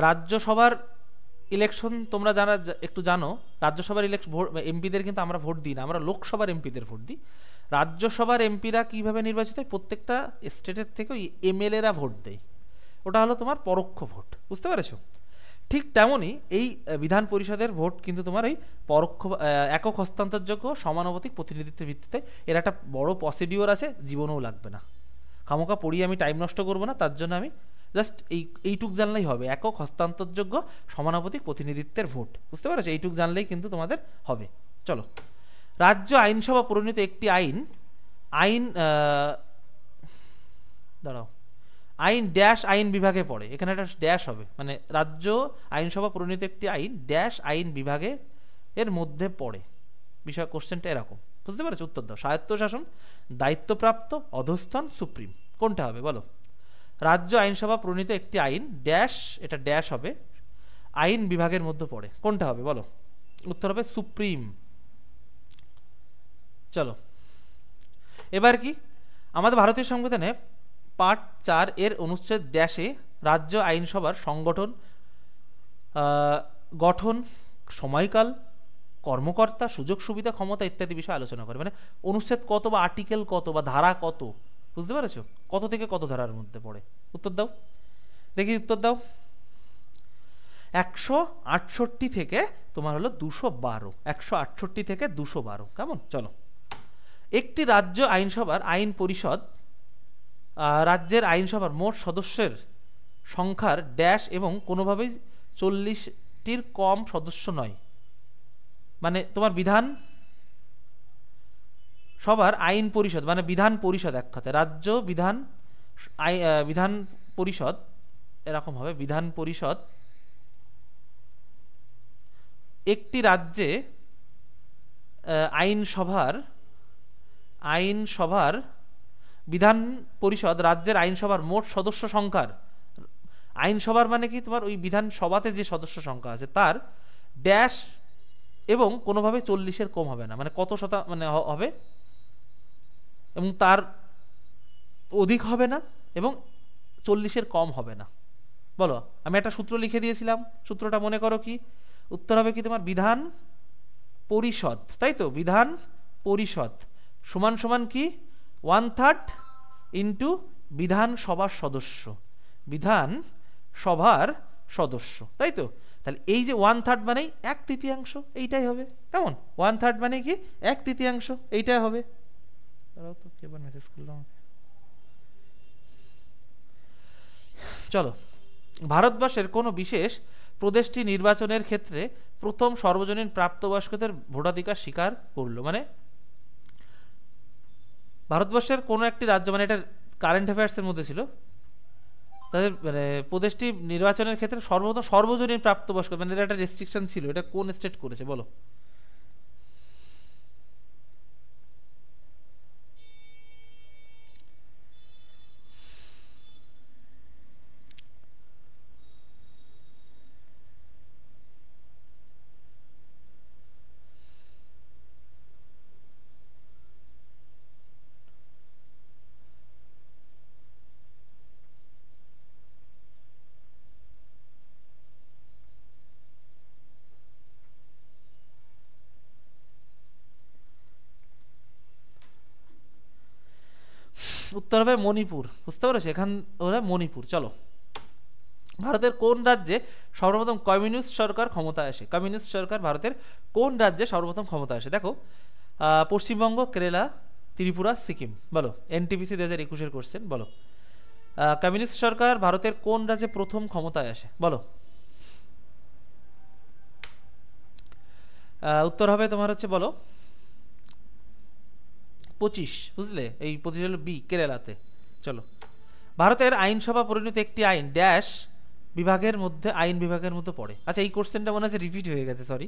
রাজ্যসভার ইলেকশন তোমরা যারা একটু জানো, রাজ্যসভার এমপিদের কিন্তু আমরা ভোট দিই না, আমরা লোকসভার এমপিদের ভোট দিই। রাজ্যসভার এমপিরা কিভাবে নির্বাচিত হয়? প্রত্যেকটা স্টেটের থেকে MLA-রা ভোট দেয়। ওটা হলো তোমার পরোক্ষ ভোট, বুঝতে পেরেছো। ঠিক তেমনই এই বিধান পরিষদের ভোট কিন্তু তোমার এই পরোক্ষ একক হস্তান্তরযোগ্য সমানুপাতিক প্রতিনিধিত্বের ভিত্তিতে। এর একটা বড় প্রসিডিওর আছে, জীবনেও লাগবে না, খামোকা পড়িয়ে আমি টাইম নষ্ট করবো না, তার জন্য আমি জাস্ট এইটুক জানলেই হবে, একক হস্তান্তরযোগ্য সমানুপাতিক প্রতিনিধিত্বের ভোট, বুঝতে পারছো? এইটুক জানলেই কিন্তু তোমাদের হবে। চলো, রাজ্য আইনসভা প্রণীত একটি দাঁড়াও, আইন ড্যাশ আইন বিভাগে পড়ে, এখানে একটা ড্যাশ হবে, মানে রাজ্য আইনসভা প্রণীত একটি আইন ড্যাশ আইন বিভাগে এর মধ্যে পড়ে। বিষয় কোশ্চেনটা এরকম, বুঝতে পারছো? উত্তর দাও। স্বায়ত্তশাসন, দায়িত্বপ্রাপ্ত, অধস্তন, সুপ্রিম, কোনটা হবে বলো? রাজ্য আইনসভা প্রণীত একটি আইন ড্যাশ, এটা ড্যাশ হবে, আইন বিভাগের মধ্যে পড়ে, কোনটা হবে বলো? উত্তর হবে সুপ্রিম। চলো, এবার কি আমাদের ভারতীয় সংবিধানে পার্ট 4 এর অনুচ্ছেদ ড্যাশে রাজ্য আইনসভার সংগঠন, গঠন, সময়কাল, কর্মকর্তা, সুযোগ সুবিধা, ক্ষমতা ইত্যাদি বিষয়ে আলোচনা করে। মানে অনুচ্ছেদ কত বা আর্টিকেল কত বা ধারা কত, বুঝতে পারছো? কত থেকে কত ধারার মধ্যে পড়ে? উত্তর দাও দেখি, উত্তর দাও। 168 থেকে তোমার হলো 212, 168 থেকে 212, কেমন? চলো, একটি রাজ্য আইনসভার আইন পরিষদ রাজ্যের আইনসভার মোট সদস্যের সংখ্যার ড্যাশ এবং কোনোভাবেই 40টির কম সদস্য নয়। মানে তোমার বিধান সবার আইন পরিষদ, মানে বিধান পরিষদ, এক কথায় রাজ্য বিধান পরিষদ এরকম হবে। বিধান পরিষদ একটি রাজ্যে আইনসভার বিধান পরিষদ রাজ্যের আইনসভার মোট সদস্য সংখ্যার, আইনসভার মানে কি তোমার ওই বিধানসভাতে যে সদস্য সংখ্যা আছে তার ড্যাশ এবং কোনোভাবে 40-এর কম হবে না, মানে কত মানে হবে, এবং তার অধিক হবে না এবং 40-এর কম হবে না। বলো, আমি একটা সূত্র লিখে দিয়েছিলাম, সূত্রটা মনে করো কি? উত্তর হবে কি তোমার বিধান পরিষদ, তাই তো? বিধান পরিষদ সমান সমান কি 1/3 ইন্টু বিধানসভার সদস্য, বিধানসভার সদস্য, তাই তো? তাহলে এই যে 1/3 মানে 1/3, এইটাই হবে, কেমন? 1/3 মানে কি 1/3, এইটাই হবে। তো কেবার মেসেজ করলো আমাকে। চলো, ভারতবর্ষের কোনো বিশেষ প্রদেশটি নির্বাচনের ক্ষেত্রে প্রথম সর্বজনীন প্রাপ্তবয়স্কদের ভোটাধিকার স্বীকার করলো। মানে ভারতবর্ষের কোনো একটি রাজ্য, মানে এটা কারেন্ট অ্যাফেয়ার্সের মধ্যে ছিল, তাদের মানে প্রদেশটি নির্বাচনের ক্ষেত্রে সর্বপ্রথম সর্বজনীন প্রাপ্তবয়স্ক, মানে এটা একটা রেস্ট্রিকশন ছিল, এটা কোন স্টেট করেছে বলো? উত্তর হবে মণিপুর, বুঝতে পারছো? এখান হলো মণিপুর। চলো, ভারতের কোন রাজ্যে সর্বপ্রথম কমিউনিস্ট সরকার ক্ষমতায় আসে? কমিউনিস্ট সরকার ভারতের কোন রাজ্যে সর্বপ্রথম ক্ষমতায় আসে? দেখো, পশ্চিমবঙ্গ, কেরালা, ত্রিপুরা, সিকিম, বলো। এনটিপিসি 2021-এর কোশ্চেন, বলো। কমিউনিস্ট সরকার ভারতের কোন রাজ্যে প্রথম ক্ষমতায় আসে বলো? উত্তর হবে তোমার হচ্ছে, বলো, 25, বুঝলে? এই 25 হলো বি, কেরালাতে। চলো, ভারতের আইনসভা পরিণত একটি আইন ড্যাশ আইন বিভাগের মধ্যে পড়ে। আচ্ছা, এই কোশ্চেনটা মনে হচ্ছে রিপিট হয়ে গেছে, সরি।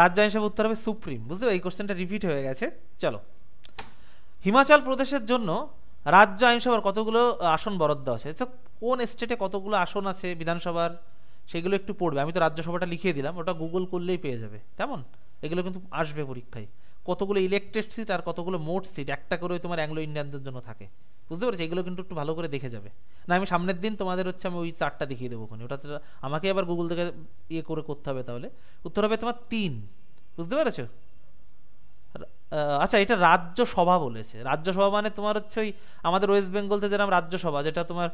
রাজ্য আইনসভা উত্তর হবে সুপ্রিম, বুঝতে? এই কোশ্চেনটা রিপিট হয়ে গেছে। চলো, হিমাচল প্রদেশের জন্য রাজ্য আইনসভার কতগুলো আসন বরাদ্দ আছে? কোন স্টেটে কতগুলো আসন আছে বিধানসভার, সেগুলো একটু পড়বে। আমি তো রাজ্যসভাটা লিখিয়ে দিলাম, ওটা গুগল করলেই পেয়ে যাবে, কেমন? এগুলো কিন্তু আসবে পরীক্ষায়, কতগুলো ইলেক্টেড সিট আর কতগুলো মোট সিট, একটা করে তোমার অ্যাংলো ইন্ডিয়ানদের জন্য থাকে, বুঝতে পারছি? এগুলো কিন্তু একটু ভালো করে দেখে যাবে। না, আমি সামনের দিন তোমাদের হচ্ছে আমি ওই চারটা দেখিয়ে দেবো ওখানে, ওটা আমাকে আবার গুগল থেকে করতে হবে। তাহলে উত্তর হবে তোমার 3, বুঝতে পেরেছো? আচ্ছা, এটা রাজ্যসভা বলেছে। রাজ্যসভা মানে তোমার হচ্ছে ওই আমাদের ওয়েস্ট বেঙ্গলতে যেরকম রাজ্যসভা, যেটা তোমার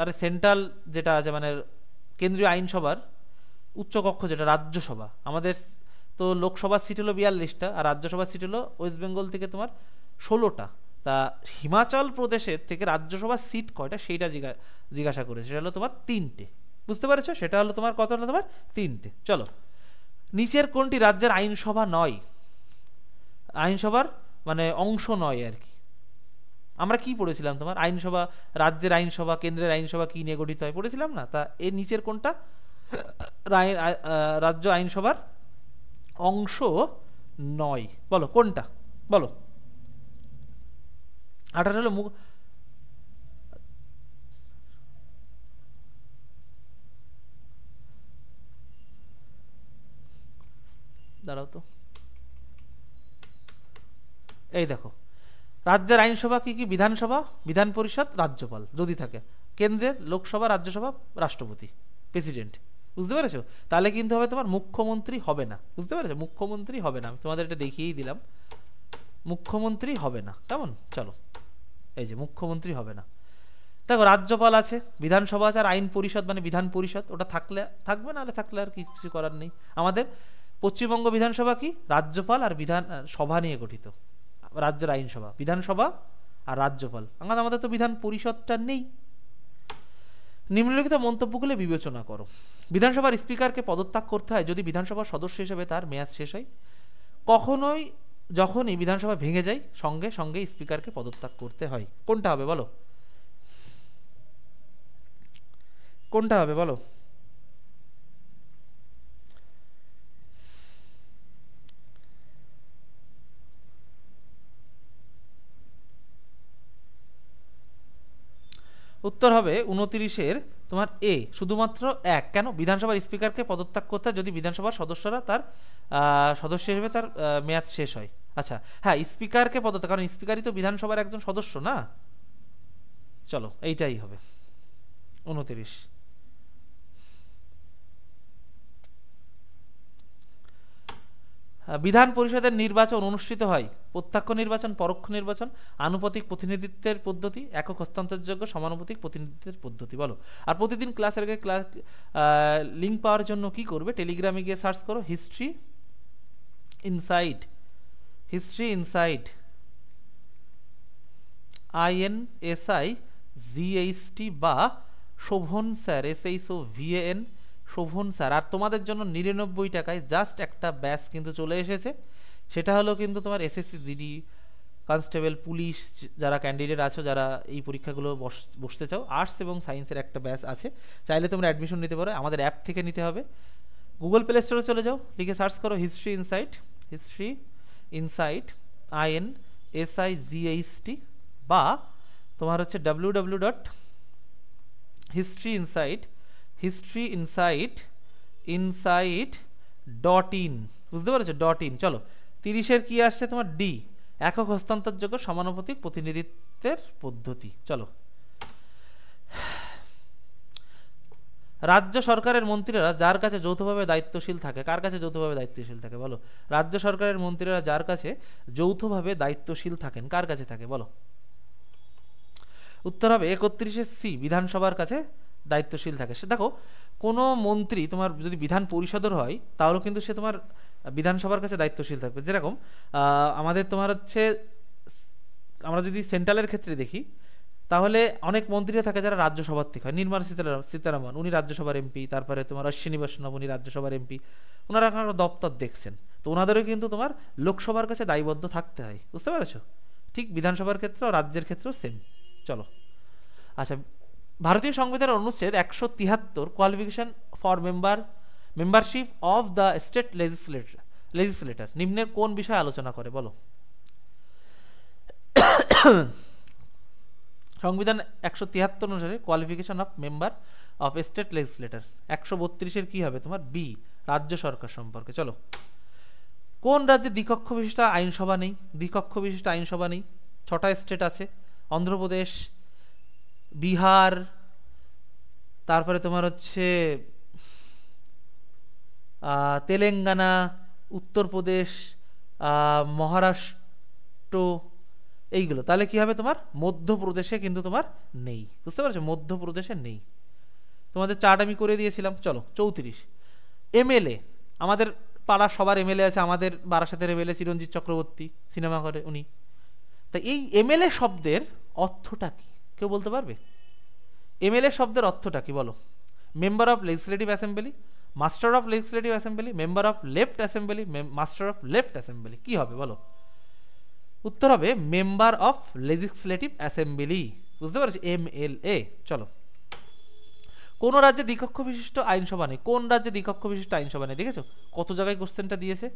আরে সেন্ট্রাল যেটা আছে, মানে কেন্দ্রীয় আইনসভার উচ্চকক্ষ যেটা রাজ্যসভা, আমাদের তো লোকসভার সিট হলো 42টা আর রাজ্যসভার সিট হলো ওয়েস্ট বেঙ্গল থেকে তোমার 16টা। তা হিমাচল প্রদেশের থেকে রাজ্যসভার সিট কয়টা সেইটা জিজ্ঞাসা করেছে, সেটা হলো তোমার 3টে। বুঝতে পেরেছো? সেটা হলো তোমার কত হলো তোমার 3টে। চলো, নিচের কোনটি রাজ্যের আইনসভা নয়? আইনসভার মানে অংশ নয় আর কি। আমরা কি পড়েছিলাম তোমার আইনসভা, রাজ্যের আইনসভা কেন্দ্রের আইনসভা কি নিয়ে গঠিত হয় পড়েছিলাম না? তা এর নিচের কোনটা রাজ্য আইনসভার অংশ নয়? বলো কোনটা, বলো। 18 হলো দাঁড়াও তো, এই দেখো, রাজ্যের আইনসভা কি কি? বিধানসভা, বিধান পরিষদ, রাজ্যপাল যদি থাকে। কেন্দ্রের লোকসভা, রাজ্যসভা, রাষ্ট্রপতি, প্রেসিডেন্ট। বুঝতে পেরেছো? তাহলে কিন্তু হবে তোমার মুখ্যমন্ত্রী হবে না। বুঝতে পেরেছো? মুখ্যমন্ত্রী হবে না, আমি তোমাদের এটা দেখিয়েই দিলাম, মুখ্যমন্ত্রী হবে না। কেমন? চলো, এই যে মুখ্যমন্ত্রী হবে না। দেখো, রাজ্যপাল আছে, বিধানসভা আছে, আর আইন পরিষদ মানে বিধান পরিষদ, ওটা থাকলে থাকবে, না হলে থাকলে আর কিছু করার নেই। আমাদের পশ্চিমবঙ্গ বিধানসভা কি? রাজ্যপাল আর বিধান সভা নিয়ে গঠিত। রাজ্যের আইনসভা বিধানসভা আর রাজ্যপাল। আমাদের তো বিধান পরিষদটা নেই। নিম্নলিখিত মন্তব্যগুলো বিবেচনা করো। বিধানসভার স্পিকারকে পদত্যাগ করতে হয় যদি বিধানসভার সদস্য হিসেবে তার মেয়াদ শেষ হয়। কখনোই যখনই বিধানসভা ভেঙে যায় সঙ্গে সঙ্গে স্পিকারকে পদত্যাগ করতে হয়। কোনটা হবে বলো? কোনটা হবে বলো? উত্তর হবে 29-এর তোমার এ, শুধুমাত্র এক। কেন? বিধানসভার স্পিকারকে পদত্যাগ করতে হয় যদি বিধানসভার সদস্যরা তার সদস্য হিসেবে তার মেয়াদ শেষ হয়। আচ্ছা, হ্যাঁ, স্পিকারকে পদত্যাগ, কারণ স্পিকারই তো বিধানসভার একজন সদস্য না। চলো, এইটাই হবে 29। বিধান পরিষদের নির্বাচন অনুষ্ঠিত হয় প্রত্যক্ষ নির্বাচন, পরোক্ষ নির্বাচন, আনুপাতিক প্রতিনিধিত্বের পদ্ধতি, একক হস্তান্তরযোগ্য সমানুপাতিক প্রতিনিধিত্বের পদ্ধতি। বলো। আর প্রতিদিন ক্লাসের আগে লিঙ্ক পাওয়ার জন্য কি করবে? টেলিগ্রামে গিয়ে সার্চ করো history insight, history insight, INSIGHT, বা Sovan sir, SHOVAN, Shovan sir. আর তোমাদের জন্য 99 টাকায় জাস্ট একটা ব্যাচ কিন্তু চলে এসেছে। সেটা হলো কিন্তু তোমার SSC GD কনস্টেবল পুলিশ যারা ক্যান্ডিডেট আছো, যারা এই পরীক্ষাগুলো বসতে চাও, আর্টস এবং সায়েন্সের একটা ব্যাচ আছে। চাইলে তোমরা অ্যাডমিশন নিতে পারো, আমাদের অ্যাপ থেকে নিতে হবে। গুগল প্লে স্টোরে চলে যাও, লিখে সার্চ করো history insight, history insight INSIGHT, বা তোমার হচ্ছে www.historyinsight.in। বুঝতে পেরেছো? .in। চলো, 30-এর কি আসছে তোমার? ডি, একক হস্তান্তরযোগ্য সমানুপাতিক প্রতিনিধিত্বের পদ্ধতি। চলো, রাজ্য সরকারের মন্ত্রীরা যার কাছে যৌথভাবে দায়িত্বশীল থাকে। কার কাছে যৌথভাবে দায়িত্বশীল থাকে বলো? রাজ্য সরকারের মন্ত্রীরা যার কাছে যৌথভাবে দায়িত্বশীল থাকেন, কার কাছে থাকে বলো? উত্তর হবে 31-এর সি, বিধানসভার কাছে দায়িত্বশীল থাকে। সে দেখো, কোনো মন্ত্রী তোমার যদি বিধান পরিষদের হয় তাহলেও কিন্তু সে তোমার বিধানসভার কাছে দায়িত্বশীল থাকবে। যেরকম আমাদের তোমার হচ্ছে, আমরা যদি সেন্ট্রালের ক্ষেত্রে দেখি তাহলে অনেক মন্ত্রীরা থাকে যারা রাজ্যসভার থেকে হয়। নির্মলা সীতারামন উনি রাজ্যসভার এমপি, তারপরে তোমার অশ্বিনী বৈষ্ণব উনি রাজ্যসভার এমপি, ওনারা একটা দপ্তর দেখছেন, তো ওনাদেরও কিন্তু তোমার লোকসভার কাছে দায়বদ্ধ থাকতে হয়। বুঝতে পেরেছো? ঠিক বিধানসভার ক্ষেত্রেও রাজ্যের ক্ষেত্রেও সেম। চলো, আচ্ছা, ভারতীয় সংবিধানের অনুচ্ছেদ 173 qualification for membership of the state legislator নিম্নের কোন বিষয়ে আলোচনা করে বলো? সংবিধান 173 অনুসারে qualification of member of state legislator 132-এর কি হবে তোমার? বি, রাজ্য সরকার সম্পর্কে। চলো, কোন রাজ্যে দ্বিকক্ষ বিশিষ্ট আইনসভা নেই? দ্বিকক্ষ বিশিষ্ট আইনসভা নেই। 6টা স্টেট আছে, অন্ধ্রপ্রদেশ, বিহার, তারপরে তোমার হচ্ছে তেলেঙ্গানা, উত্তরপ্রদেশ, মহারাষ্ট্র, এইগুলো। তাহলে কি হবে তোমার? মধ্যপ্রদেশে কিন্তু তোমার নেই। বুঝতে পারছো? মধ্যপ্রদেশে নেই। তোমাদের চার্ট আমি করে দিয়েছিলাম। চলো 34। এমএলএ, আমাদের পাড়ার সবার এমএলএ আছে, আমাদের বারাসাতের এমএলএ চিরঞ্জিত চক্রবর্তী, সিনেমা করে উনি। তা এই এমএলএ শব্দের অর্থটা কি কেউ বলতে পারবে? এমএলএ শব্দের অর্থটা কি বলো? Member of legislative assembly, master of legislative assembly, member of left assembly, master of left assembly, কি হবে বলো? উত্তর হবে মেম্বার অফ লেজিসলেটিভ অ্যাসেম্বলি। বুঝতে পারছি? এমএলএ। চলো, কোন রাজ্যে দ্বিকক্ষ বিশিষ্ট আইনসভা নেই? কোন রাজ্যে দ্বিকক্ষ বিশিষ্ট আইনসভা নেই? দেখেছো কত জায়গায় কোশ্চেনটা দিয়েছে,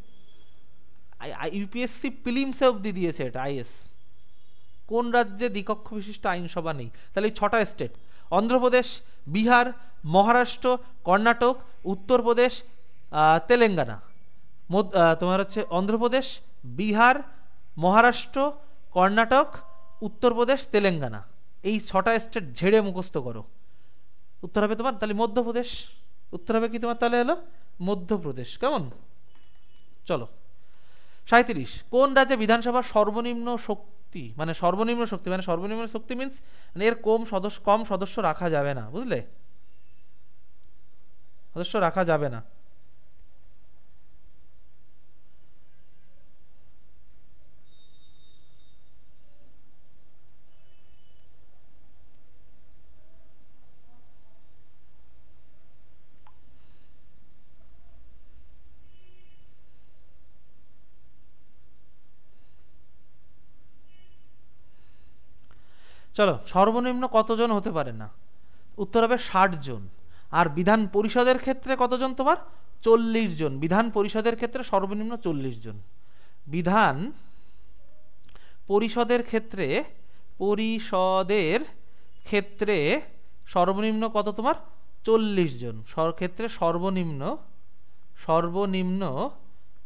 ইউপিএসসি প্রিলিমসে অবধি দিয়েছে এটা, আইএস। কোন রাজ্যে দ্বিকক্ষ বিশিষ্ট আইনসভা নেই? তাহলে এই 6টা স্টেট, অন্ধ্রপ্রদেশ, বিহার, মহারাষ্ট্র, কর্ণাটক, উত্তরপ্রদেশ, তেলেঙ্গানা। তোমার হচ্ছে অন্ধ্রপ্রদেশ, বিহার, মহারাষ্ট্র, কর্ণাটক, উত্তরপ্রদেশ, তেলেঙ্গানা। এই 6টা স্টেট ঝেড়ে মুখস্থ করো। উত্তর হবে তোমার তাহলে মধ্যপ্রদেশ। উত্তর হবে কি তোমার তাহলে হলো মধ্যপ্রদেশ। কেমন? চলো 37। কোন রাজ্যে বিধানসভার সর্বনিম্ন শক্তি, মানে সর্বনিম্ন শক্তি, মানে সর্বনিম্ন শক্তি মিন্স মানে এর কম সদস্য রাখা যাবে না, বুঝলে? সদস্য রাখা যাবে না। চলো, সর্বনিম্ন কতজন হতে পারে না? উত্তর হবে 60 জন। আর বিধান পরিষদের ক্ষেত্রে কতজন তোমার? 40 জন। বিধান পরিষদের ক্ষেত্রে সর্বনিম্ন 40 জন। বিধান পরিষদের ক্ষেত্রে সর্বনিম্ন কত তোমার? 40 জন। ক্ষেত্রে সর্বনিম্ন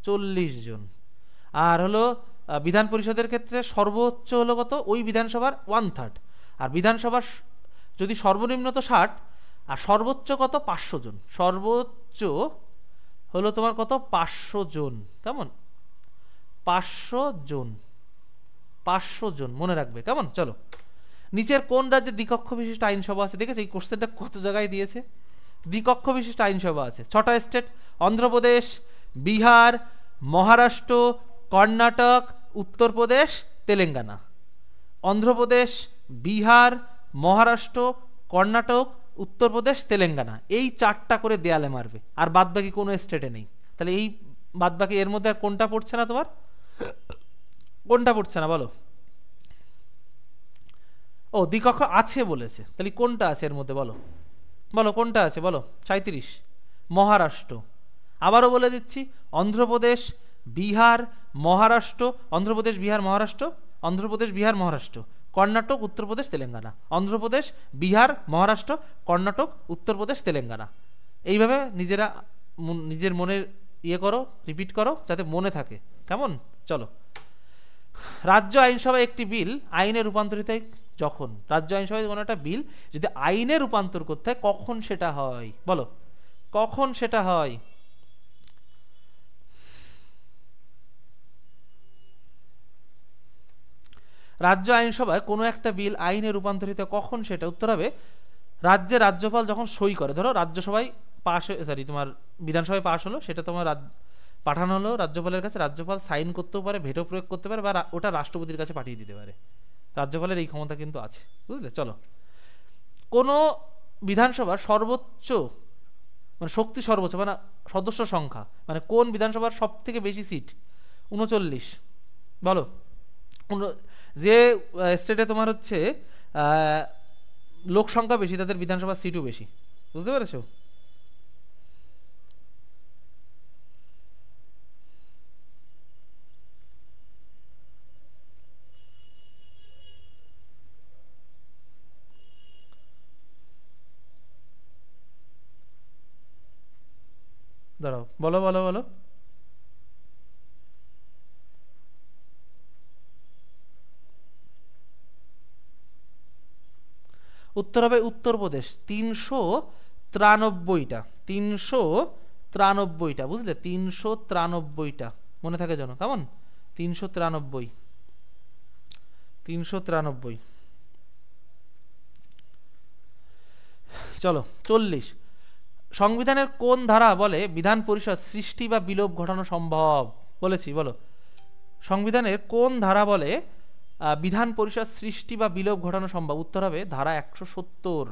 40 জন। আর হলো বিধান পরিষদের ক্ষেত্রে সর্বোচ্চ হলো কত? ওই বিধানসভার 1/3। আর বিধানসভার যদি সর্বনিম্ন তো 60, আর সর্বোচ্চ কত? 500 জন। সর্বোচ্চ হলো তোমার কত? 500 জন। কেমন? 500 জন, 500 জন মনে রাখবে। কেমন? চলো, নিচের কোন রাজ্যে দ্বিকক্ষ বিশিষ্ট আইনসভা আছে? দেখেছো এই কোশ্চেনটা কত জায়গায় দিয়েছে? দ্বিকক্ষ বিশিষ্ট আইনসভা আছে 6টা স্টেট, অন্ধ্রপ্রদেশ, বিহার, মহারাষ্ট্র, কর্ণাটক, উত্তরপ্রদেশ, তেলেঙ্গানা। অন্ধ্রপ্রদেশ, বিহার, মহারাষ্ট্র, কর্ণাটক, উত্তরপ্রদেশ, তেলেঙ্গানা। এই 4টা করে দেয়ালে মারবে, আর বাদবাকি কোনো স্টেটে নেই। তাহলে এই বাদবাকি এর মধ্যে আর কোনটা পড়ছে না তোমার? কোনটা পড়ছে না বলো? ও, দ্বিকক্ষ আছে বলেছে, তাহলে কোনটা আছে এর মধ্যে বলো? বলো কোনটা আছে বলো? 37 মহারাষ্ট্র। আবারও বলে দিচ্ছি, অন্ধ্রপ্রদেশ, বিহার, মহারাষ্ট্র, অন্ধ্রপ্রদেশ, বিহার, মহারাষ্ট্র, অন্ধ্রপ্রদেশ, বিহার, মহারাষ্ট্র, কর্ণাটক, উত্তরপ্রদেশ, তেলেঙ্গানা। অন্ধ্রপ্রদেশ, বিহার, মহারাষ্ট্র, কর্ণাটক, উত্তরপ্রদেশ, তেলেঙ্গানা। এইভাবে নিজের মনের করো, রিপিট করো যাতে মনে থাকে। কেমন? চলো, রাজ্য আইনসভায় একটি বিল আইনে রূপান্তরিত হয় যখন। রাজ্য আইনসভায় কোনো একটা বিল যদি আইনে রূপান্তর করতে হয় কখন সেটা হয় বলো? কখন সেটা হয়? রাজ্য আইনসভায় কোনো একটা বিল আইনে রূপান্তরিত কখন সেটা? উত্তর হবে রাজ্যের রাজ্যপাল যখন সই করে। ধরো রাজ্যসভায় তোমার বিধানসভায় পাশ হলো, সেটা তোমার পাঠানো হলো রাজ্যপালের কাছে, রাজ্যপাল সাইন করতেও পারে, ভেটো প্রয়োগ করতে পারে, বা ওটা রাষ্ট্রপতির কাছে পাঠিয়ে দিতে পারে। রাজ্যপালের এই ক্ষমতা কিন্তু আছে, বুঝলে? চলো, কোনো বিধানসভার সর্বোচ্চ মানে শক্তি সর্বোচ্চ মানে সদস্য সংখ্যা, মানে কোন বিধানসভার সব থেকে বেশি সিট? 39। বলো, যে স্টেটে তোমার হচ্ছে লোক সংখ্যা বেশি তাদের বিধানসভার সিটও বেশি। বুঝতে পেরেছো? দাঁড়াও, বলো বলো বলো। উত্তর হবে উত্তরপ্রদেশ। 393টা। 393টা, বুঝলে? 393টা মনে থাকে যেন। কেমন? 393। 393। চলো 40, সংবিধানের কোন ধারা বলে বিধান পরিষদ সৃষ্টি বা বিলোপ ঘটানো সম্ভব? বলেছি, বলো। সংবিধানের কোন ধারা বলে বিধান পরিষদ সৃষ্টি বা বিলোপ ঘটানো সম্ভব? উত্তর হবে ধারা 170।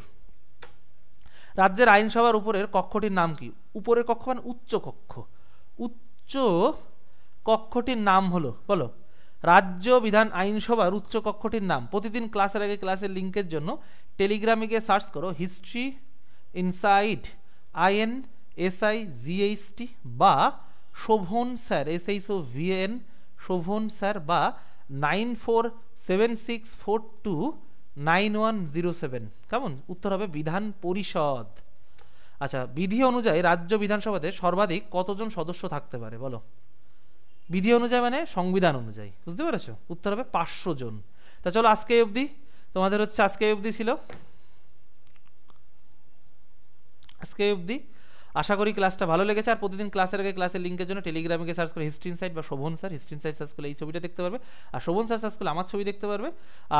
রাজ্যের আইনসভার উপরের কক্ষটির নাম কি? উপরের কক্ষ মানে উচ্চ কক্ষ। উচ্চ কক্ষটির নাম হলো, বলো। রাজ্য বিধান আইনসভার উচ্চ কক্ষটির নাম। প্রতিদিন ক্লাসের আগে ক্লাসের লিঙ্কের জন্য টেলিগ্রামে গিয়ে সার্চ করো হিস্ট্রি ইনসাইড INSIGHT বা Sovan sir SHOVN Shobhan sir বা 9476429107। কেমন? উত্তর হবে বিধান পরিষদ। আচ্ছা, বিধি অনুযায়ী রাজ্য বিধানসভাতে সর্বাধিক কতজন সদস্য থাকতে পারে? বলো। বিধি অনুযায়ী মানে সংবিধান অনুযায়ী, বুঝতে পেরেছো? উত্তর হবে 500 জন। তা চলো আজকে অবধি তোমাদের হচ্ছে, আজকে অবধি ছিল, আজকে অবধি। আশা করি ক্লাসটা ভালো লেগেছে। আর প্রতিদিন ক্লাসের আগে ক্লাসের লিঙ্কের জন্য টেলিগ্রামে গিয়ে সার্চ করে হিস্ট্রি ইনসাইট বা Sovan sir. History insight search করলে এই ছবিটা দেখতে পারবে, আর শোভন স্যার সার্চ করলে আমার ছবি দেখতে পারবে।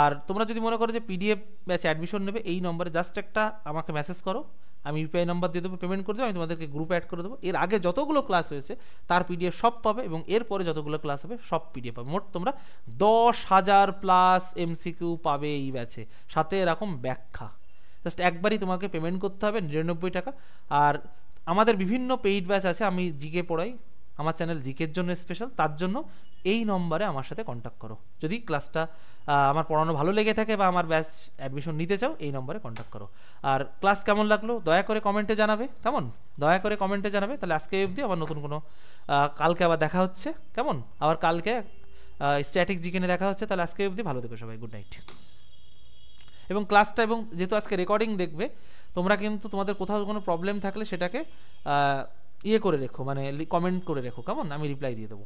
আর তোমরা যদি মনে করো যে PDF ব্যাচে অ্যাডমিশন নেবে, এই নম্বরে জাস্ট একটা আমাকে মেসেজ করো, আমি UPI নাম্বার দিয়ে দেবো, পেমেন্ট করে দেবো, আমি তোমাদেরকে গ্রুপে অ্যাড করে দেবো। এর আগে যতগুলো ক্লাস হয়েছে তার PDF সব পাবে, এবং এরপরে যতগুলো ক্লাস হবে সব PDF পাবে। মোট তোমরা 10,000+ MCQ পাবে এই ব্যাচে, সাথে এরকম ব্যাখ্যা। জাস্ট একবারই তোমাকে পেমেন্ট করতে হবে 99 টাকা। আর আমাদের বিভিন্ন পেইড ব্যাচ আছে, আমি জিকে পড়াই, আমার চ্যানেল জিকের জন্য স্পেশাল, তার জন্য এই নম্বরে আমার সাথে কন্ট্যাক্ট করো। যদি ক্লাসটা আমার পড়ানো ভালো লেগে থাকে বা আমার ব্যাচ অ্যাডমিশন নিতে চাও, এই নম্বরে কন্ট্যাক্ট করো। আর ক্লাস কেমন লাগলো দয়া করে কমেন্টে জানাবে, কেমন? দয়া করে কমেন্টে জানাবে। তাহলে আজকে অবধি, আবার নতুন কোনো কালকে আবার দেখা হচ্ছে, কেমন? আবার কালকে স্ট্যাটিক জিকে নিয়ে দেখা হচ্ছে। তাহলে আজকে অবধি ভালো থেকো সবাই, গুড নাইট। এবং ক্লাসটা, এবং যেহেতু আজকে রেকর্ডিং দেখবে তোমরা, কিন্তু তোমাদের কোথাও কোনো প্রবলেম থাকলে সেটাকে ইয়ে করে রেখো, মানে কমেন্ট করে রেখো, কেমন? আমি রিপ্লাই দিয়ে দেবো।